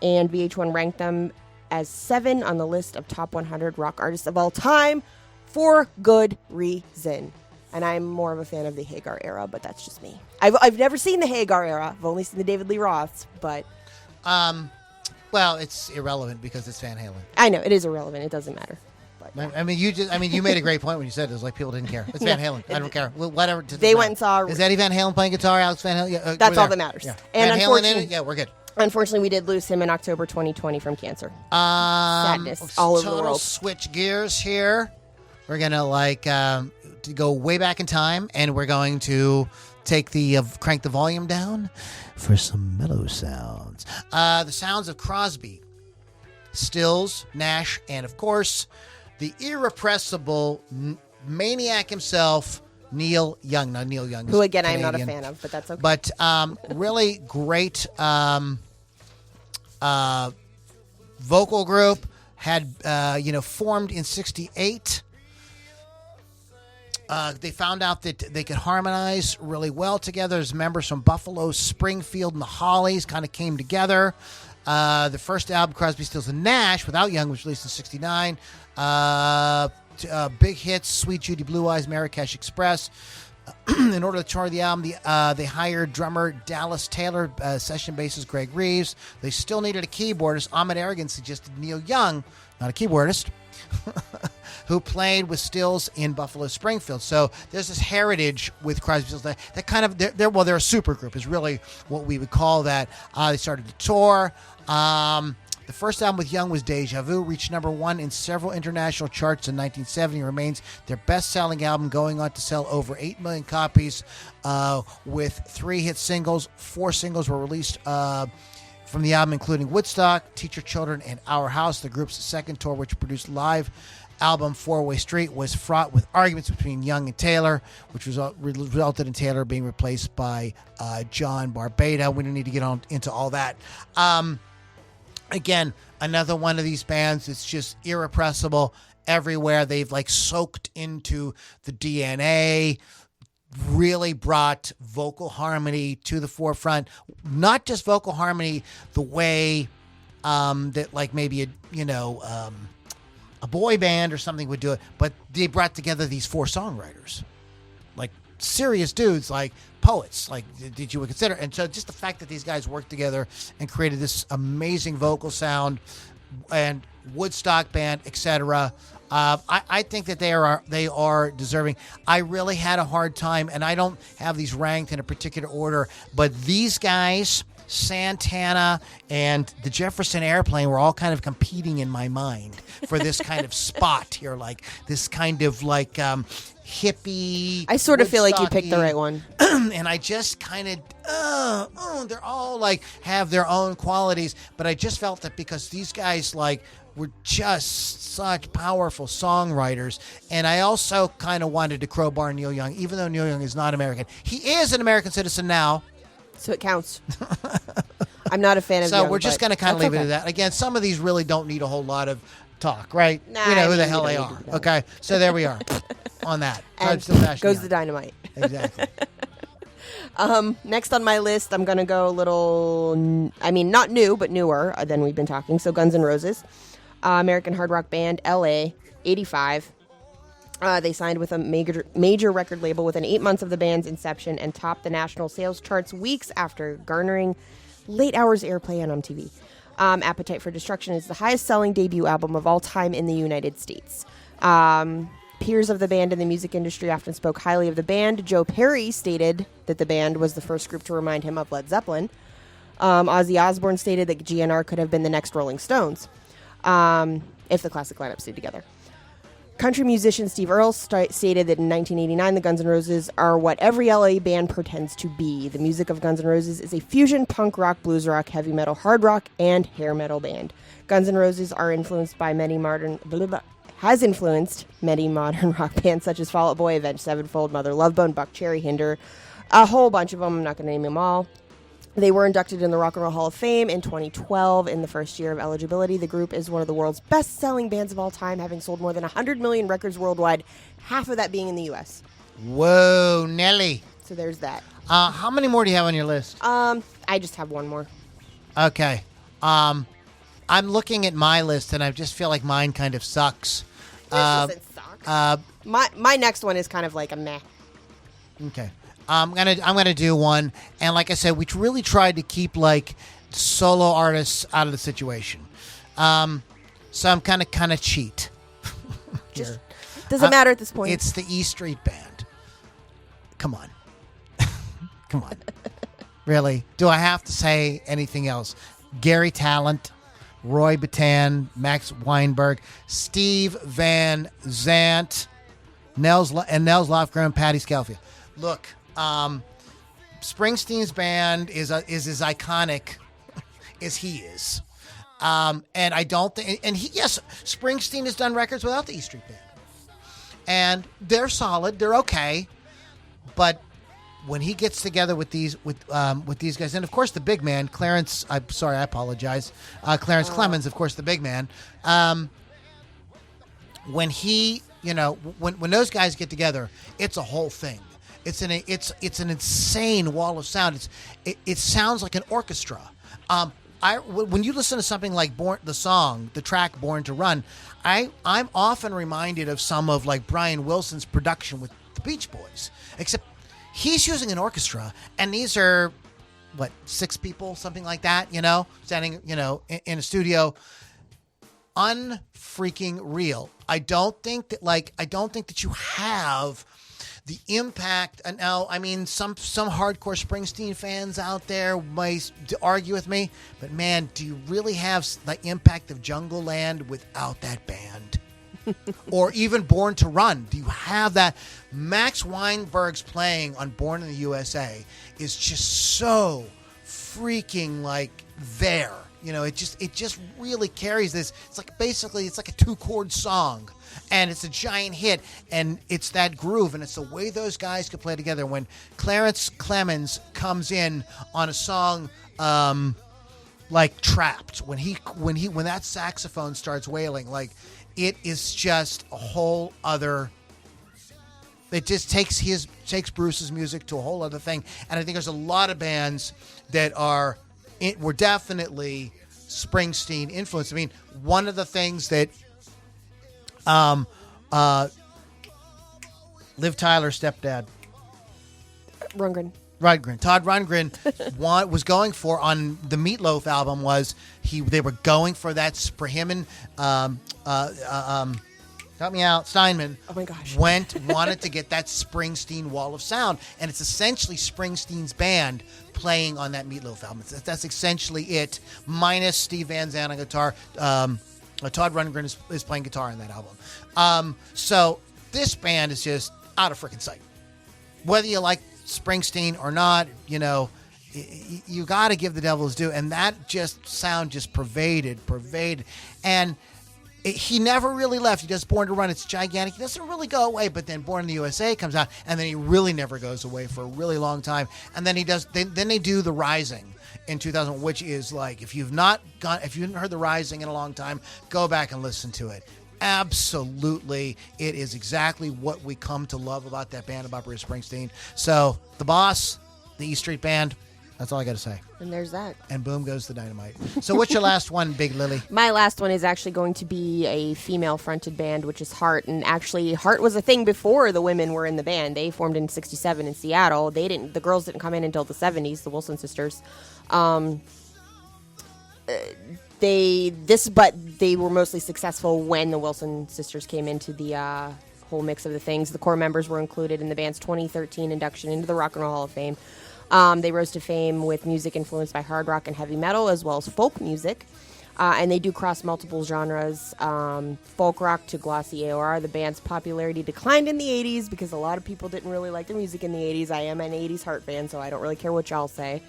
and VH1 ranked them as 7 on the list of top 100 rock artists of all time for good reason. And I'm more of a fan of the Hagar era, but that's just me. I've never seen the Hagar era. I've only seen the David Lee Roths, but... Well, it's irrelevant because it's Van Halen. I know, it is irrelevant. It doesn't matter. But, yeah. You made a great point when you said it. It was like people didn't care. It's Van Halen. I don't care. Whatever. They went and saw... Is Eddie Van Halen playing guitar? Alex Van Halen? Yeah, that's all that matters. Yeah. And Van Halen in it? Yeah, we're good. Unfortunately, we did lose him in October 2020 from cancer. Sadness all over the world. Switch gears here. We're going to to go way back in time, and we're going to crank the volume down for some mellow sounds. The sounds of Crosby, Stills, Nash, and of course, the irrepressible maniac himself, Neil Young. Now, Neil Young is who again Canadian, I'm not a fan of, but that's okay. But really great vocal group. Had formed in '68. They found out that they could harmonize really well together as members from Buffalo, Springfield, and the Hollies kind of came together. The first album, Crosby, Stills, and Nash, without Young, was released in '69. Big hits, Sweet Judy Blue Eyes, Marrakesh Express. In order to tour the album, they hired drummer Dallas Taylor, session bassist Greg Reeves. They still needed a keyboardist. Ahmet Ergen suggested Neil Young, not a keyboardist, who played with Stills in Buffalo, Springfield. So there's this heritage with Crosby, Stills. That kind of they're a super group is really what we would call that. They started to tour. The first album with Young was Deja Vu, reached number 1 in several international charts in 1970. Remains their best-selling album, going on to sell over 8 million copies with 3 hit singles. 4 singles were released from the album, including Woodstock, Teach Your Children, and Our House. The group's second tour, which produced live album Four-Way Street, was fraught with arguments between Young and Taylor, which resulted in Taylor being replaced by John Barbada. We don't need to get into all that. Again, another one of these bands that's just irrepressible everywhere. They've like soaked into the DNA, really brought vocal harmony to the forefront. Not just vocal harmony the way that like maybe a boy band or something would do it, but they brought together these four songwriters, like serious dudes, like poets, like did you consider? And so just the fact that these guys worked together and created this amazing vocal sound and Woodstock band, etc. I think that they are deserving. I really had a hard time, and I don't have these ranked in a particular order, but these guys, Santana and the Jefferson Airplane, were all kind of competing in my mind for this kind of spot here, like this kind of like hippie. I sort of feel like you picked the right one. And I just kind of, they're all like have their own qualities, but I just felt that because these guys like were just such powerful songwriters, and I also kind of wanted to crowbar Neil Young, even though Neil Young is not American. He is an American citizen now. So it counts. I'm not a fan of So Young, we're just going to kind of leave it at that. Again, some of these really don't need a whole lot of talk, right? Nah, we know I who mean, the we hell don't they need are. to know. Okay, so there we are on that. And Still bashing goes Young. the dynamite. Exactly. Next on my list, I'm going to go a little, I mean, not new, but newer than we've been talking. So Guns N' Roses, American hard rock band, LA, 85. They signed with a major record label within 8 months of the band's inception and topped the national sales charts weeks after garnering late hours airplay on MTV. Appetite for Destruction is the highest-selling debut album of all time in the United States. Peers of the band in the music industry often spoke highly of the band. Joe Perry stated that the band was the first group to remind him of Led Zeppelin. Ozzy Osbourne stated that GNR could have been the next Rolling Stones if the classic lineup stayed together. Country musician Steve Earle stated that in 1989, the Guns N' Roses are what every LA band pretends to be. The music of Guns N' Roses is a fusion punk rock, blues rock, heavy metal, hard rock, and hair metal band. Guns N' Roses are influenced by has influenced many modern rock bands such as Fall Out Boy, Avenged Sevenfold, Mother Love Bone, Buck Cherry, Hinder, a whole bunch of them. I'm not going to name them all. They were inducted in the Rock and Roll Hall of Fame in 2012 in the first year of eligibility. The group is one of the world's best-selling bands of all time, having sold more than 100 million records worldwide, half of that being in the U.S. Whoa, Nelly. So there's that. How many more do you have on your list? I just have one more. Okay. I'm looking at my list, and I just feel like mine kind of sucks. This doesn't suck. My next one is kind of like a meh. Okay. I'm gonna do one, and like I said, we really tried to keep like solo artists out of the situation. So I'm kind of cheat. Just doesn't matter at this point. It's the E Street Band. Come on, come on. Really? Do I have to say anything else? Gary Talent, Roy Bataan, Max Weinberg, Steve Van Zandt, Nels Lofgren, Patty Scelfia. Look. Springsteen's band is as iconic as he is, and I don't think. And yes, Springsteen has done records without the E Street Band, and they're solid. They're okay, but when he gets together with these guys, and of course the big man, Clarence. I'm sorry, I apologize. Clarence Clemens, of course, the big man. When he, when those guys get together, it's a whole thing. It's an insane wall of sound. It sounds like an orchestra. When you listen to something like the track "Born to Run," I'm often reminded of some of like Brian Wilson's production with the Beach Boys, except he's using an orchestra, and these are 6 people, something like that, standing, in a studio. Unfreaking real. I don't think that you have the impact. And now, I mean, some hardcore Springsteen fans out there might argue with me, but man, do you really have the impact of Jungle Land without that band? Or even Born to Run? Do you have that? Max Weinberg's playing on Born in the USA is just so freaking there. It just really carries this. It's like basically it's like a 2-chord song, and it's a giant hit, and it's that groove, and it's the way those guys could play together. When Clarence Clemens comes in on a song like Trapped, when that saxophone starts wailing, like it is just a whole other. It just takes Bruce's music to a whole other thing, and I think there's a lot of bands that were definitely Springsteen influenced. I mean, one of the things that Liv Tyler's stepdad, Todd Rundgren, was going for on the Meatloaf album was they were going for that for him and help me out, Steinman. Oh my gosh. wanted to get that Springsteen wall of sound, and it's essentially Springsteen's band playing on that Meatloaf album. That's essentially it, minus Steve Van Zandt on guitar. Todd Rundgren is playing guitar on that album. So this band is just out of freaking sight. Whether you like Springsteen or not, you got to give the devil his due, and that sound just pervaded, and he never really left. He does Born to Run. It's gigantic. He doesn't really go away, but then Born in the USA comes out, and then he really never goes away for a really long time. And then then they do The Rising in 2000, which is like, if you haven't heard The Rising in a long time, go back and listen to it. Absolutely, it is exactly what we come to love about that band, about Bruce Springsteen. So the boss, the E Street Band, that's all I got to say. And there's that. And boom goes the dynamite. So what's your last one, Big Lily? My last one is actually going to be a female-fronted band, which is Heart. And actually, Heart was a thing before the women were in the band. They formed in '67 in Seattle. The girls didn't come in until the '70s. The Wilson sisters. They were mostly successful when the Wilson sisters came into the whole mix of the things. The core members were included in the band's 2013 induction into the Rock and Roll Hall of Fame. They rose to fame with music influenced by hard rock and heavy metal, as well as folk music. And they do cross multiple genres, folk rock to glossy AOR. The band's popularity declined in the 80s because a lot of people didn't really like the music in the 80s. I am an 80s Heart fan, so I don't really care what y'all say.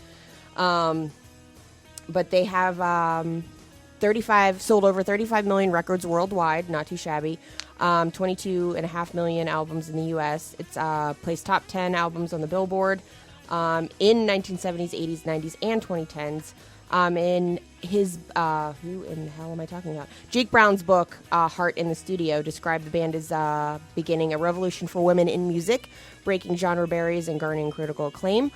But they have sold over 35 million records worldwide, not too shabby. 22.5 million albums in the U.S. It's placed top 10 albums on the Billboard. In 1970s, 80s, 90s, and 2010s. In his, who in the hell am I talking about? Jake Brown's book, Heart in the Studio, described the band as beginning a revolution for women in music, breaking genre barriers and garnering critical acclaim.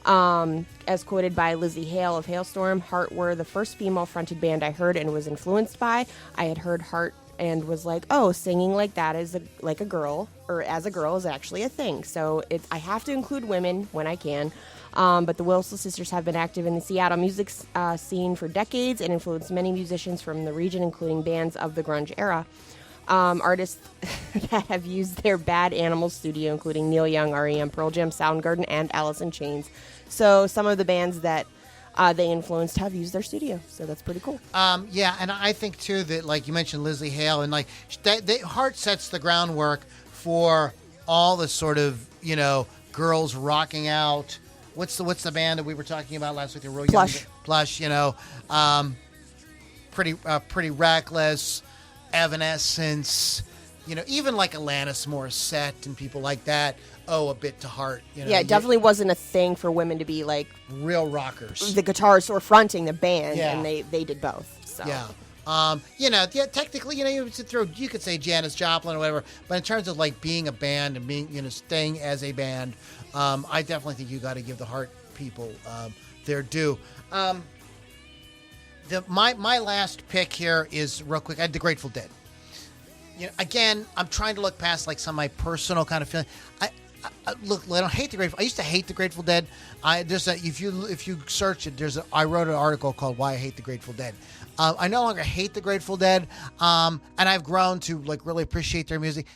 As quoted by Lizzie Hale of Hailstorm, Heart were the first female-fronted band I heard and was influenced by. I had heard Heart and was like, oh, singing like that like a girl, or as a girl, is actually a thing. So I have to include women when I can. But the Wilson sisters have been active in the Seattle music scene for decades and influenced many musicians from the region, including bands of the grunge era. Artists that have used their Bad Animals studio, including Neil Young, R.E.M., Pearl Jam, Soundgarden, and Alice in Chains. So some of the bands that they influenced have used their studio, so that's pretty cool. Yeah, and I think too that, like you mentioned, Lizzie Hale, and like Heart sets the groundwork for all the sort of girls rocking out. What's the band that we were talking about last week? The real Plush. Plush, pretty reckless, Evanescence. Even like Alanis Morissette and people like that owe a bit to Heart. Yeah, it definitely wasn't a thing for women to be like real rockers. The guitarists were fronting the band, and they did both. So. Yeah. Technically, you could say Janis Joplin or whatever, but in terms of like being a band and being, staying as a band, I definitely think you got to give the Heart people their due. My last pick here is real quick. I had the Grateful Dead. Again, I'm trying to look past like some of my personal kind of feeling. I don't hate the Grateful. I used to hate the Grateful Dead. If you search it, I wrote an article called "Why I Hate the Grateful Dead." I no longer hate the Grateful Dead, and I've grown to like really appreciate their music.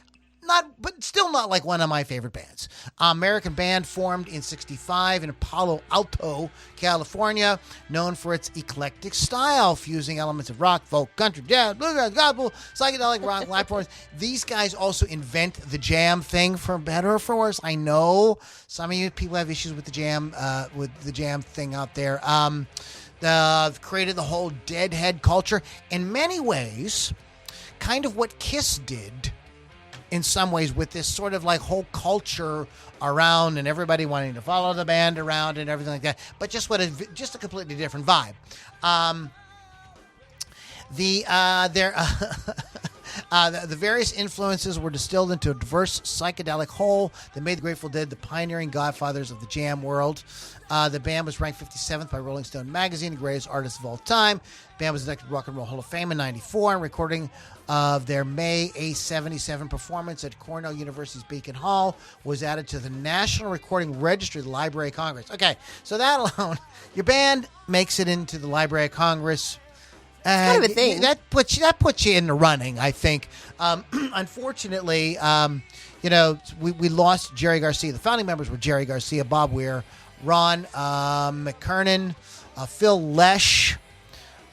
But still not like one of my favorite bands. American band formed in '65 in Palo Alto, California, known for its eclectic style, fusing elements of rock, folk, country, jazz, bluegrass, gospel, psychedelic rock, live performance. These guys also invent the jam thing, for better or for worse. I know some of you people have issues with the jam thing out there. created the whole deadhead culture. In many ways, kind of what Kiss did in some ways with this sort of like whole culture around and everybody wanting to follow the band around and everything like that. But just a completely different vibe. The various influences were distilled into a diverse psychedelic whole that made the Grateful Dead the pioneering godfathers of the jam world. The band was ranked 57th by Rolling Stone magazine, the greatest artists of all time. The band was inducted to Rock and Roll Hall of Fame in '94, and recording of their May '77 performance at Cornell University's Beacon Hall was added to the National Recording Registry of the Library of Congress. Okay, so that alone, your band makes it into the Library of Congress. It's kind of a thing. That puts you in the running, I think. Unfortunately, we lost Jerry Garcia. The founding members were Jerry Garcia, Bob Weir, Ron McKernan, Phil Lesh,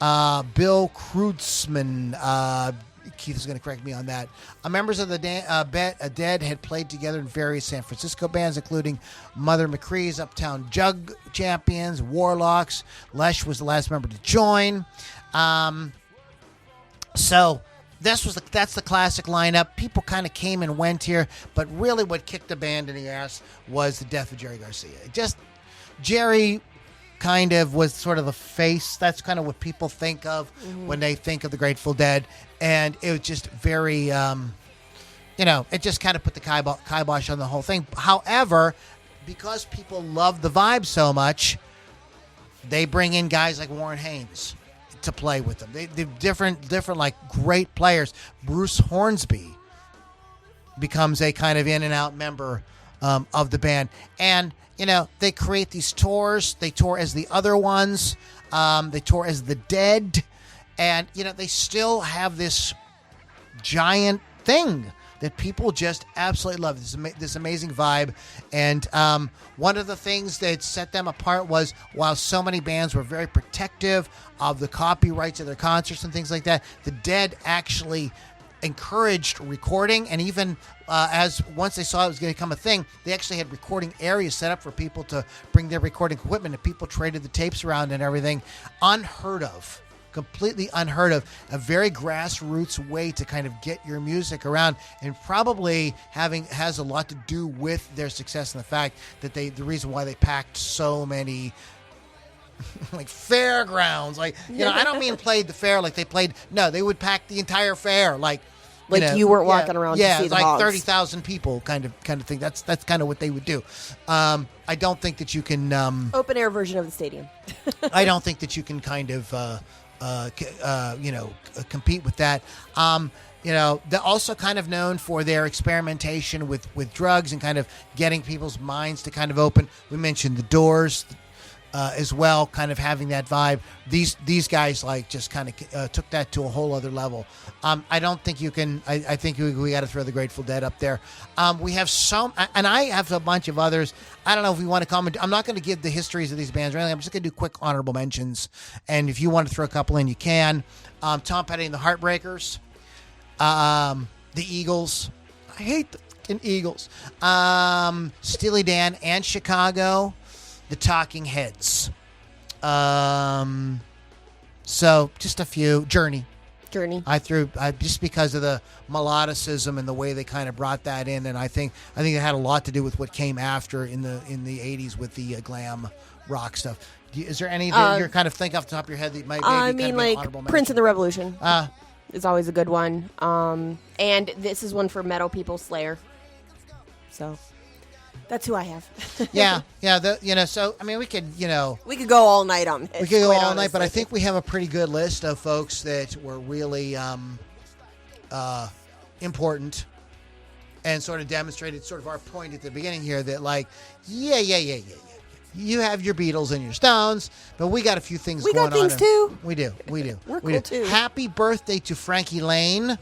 Bill Kreutzmann. Keith is going to correct me on that. Members of the Dead had played together in various San Francisco bands, including Mother McCree's Uptown Jug Champions, Warlocks. Lesh was the last member to join. So that's the classic lineup. People kind of came and went here, but really what kicked the band in the ass was the death of Jerry Garcia. Jerry kind of was sort of the face. That's kind of what people think of when they think of the Grateful Dead. And it was just very, it just kind of put the kibosh on the whole thing. However, because people love the vibe so much, they bring in guys like Warren Haynes to play with them. They're different like great players. Bruce Hornsby becomes a kind of in and out member of the band, and they create these tours. They tour as the other ones. They tour as the Dead, and they still have this giant thing that people just absolutely love. This amazing vibe. And one of the things that set them apart was, while so many bands were very protective of the copyrights of their concerts and things like that, the Dead actually encouraged recording. And even once they saw it was going to become a thing, they actually had recording areas set up for people to bring their recording equipment, and people traded the tapes around and everything. Unheard of. Completely unheard of. A very grassroots way to kind of get your music around, and probably has a lot to do with their success and the fact that the reason why they packed so many like fairgrounds, I don't mean played the fair like they played. No, they would pack the entire fair like you weren't walking around to see the like hogs. 30,000 people kind of thing. That's kind of what they would do. I don't think that you can open air version of the stadium. I don't think that you can kind of compete with that. They're also kind of known for their experimentation with drugs and kind of getting people's minds to kind of open. We mentioned the Doors as well, kind of having that vibe. These guys just kind of took that to a whole other level. I don't think you can. I think we got to throw the Grateful Dead up there. We have and I have a bunch of others. I don't know if we want to comment. I'm not going to give the histories of these bands or anything. I'm just going to do quick honorable mentions. And if you want to throw a couple in, you can. Tom Petty and the Heartbreakers. The Eagles. I hate the fucking Eagles. Steely Dan and Chicago. The Talking Heads. So just a few. Journey. Just because of the melodicism and the way they kind of brought that in, and I think it had a lot to do with what came after in the 80s with the glam rock stuff. Is there any that you kind of think off the top of your head that might? I mean, like Prince and the Revolution is always a good one. And this is one for metal people, Slayer. So. That's who I have. yeah. So I mean, we could go all night on this. We could go all night, but I think we have a pretty good list of folks that were really important and sort of demonstrated sort of our point at the beginning here that yeah. You have your Beatles and your Stones, but we got a few things going on. We got things too. We do. We're cool too. Happy birthday to Frankie Lane,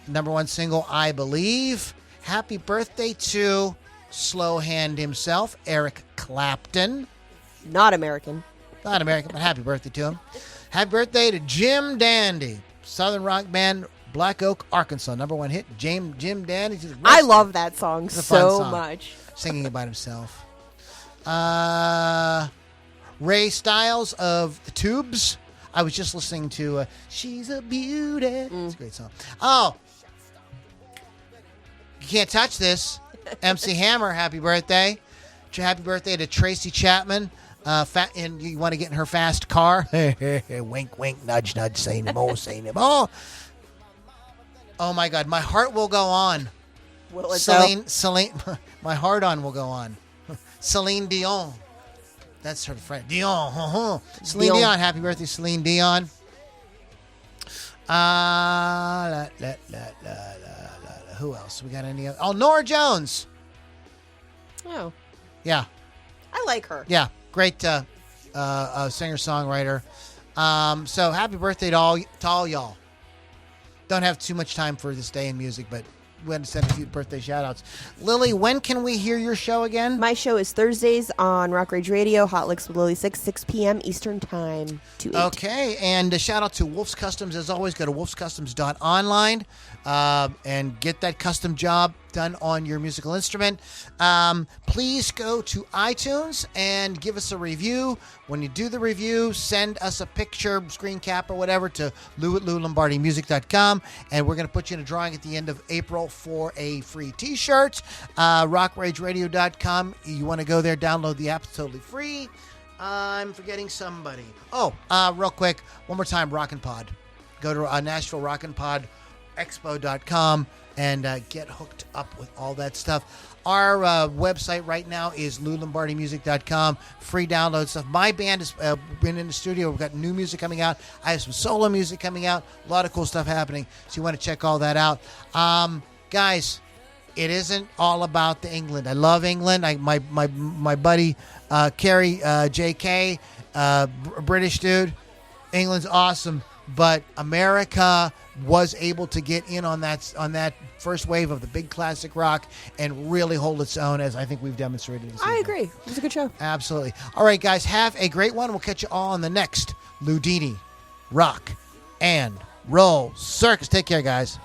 #1 single, I Believe. Happy birthday to Slow Hand himself, Eric Clapton. Not American, but happy birthday to him. Happy birthday to Jim Dandy, Southern rock band, Black Oak, Arkansas. #1 hit, Jim Dandy. I love that song so much. Singing about himself. Ray Styles of the Tubes. I was just listening to She's a Beauty. It's a great song. Oh, you can't touch this. MC Hammer, happy birthday. Happy birthday to Tracy Chapman. And you want to get in her fast car? Wink, wink, nudge, nudge, say no more, say no more. Oh, my God. My heart will go on. Will it Celine, my heart on will go on. Celine Dion. That's her friend. Dion. Celine Dion. Happy birthday, Celine Dion. Who else? We got any other? Oh, Nora Jones. Oh. Yeah. I like her. Yeah. Great singer-songwriter. So happy birthday to all y'all. Don't have too much time for this day in music, but we had to send a few birthday shout-outs. Lily, when can we hear your show again? My show is Thursdays on Rock Rage Radio, Hot Licks with Lily 6 p.m. Eastern Time to 8. Okay, and a shout-out to Wolf's Customs. As always, go to wolfscustoms.online and get that custom job done on your musical instrument. Please go to iTunes and give us a review. When you do the review, send us a picture, screen cap or whatever to lou@loulombardimusic.com, and we're going to put you in a drawing at the end of April for a free t-shirt. rockrageradio.com. You want to go there, download the app. It's totally free. I'm forgetting somebody. Real quick, one more time, Rockin' Pod. Go to Nashville Rockin' Pod expo.com and get hooked up with all that stuff. Our website right now is loulombardimusic.com. Free download stuff. My band has been in the studio. We've got new music coming out. I have some solo music coming out. A lot of cool stuff happening. So you want to check all that out. Guys, it isn't all about the England. I love England. My buddy Kerry J.K., British dude. England's awesome. But America was able to get in on that first wave of the big classic rock and really hold its own, as I think we've demonstrated this evening. I agree. It was a good show. Absolutely. All right, guys, have a great one. We'll catch you all on the next Loudini Rock and Roll Circus. Take care, guys.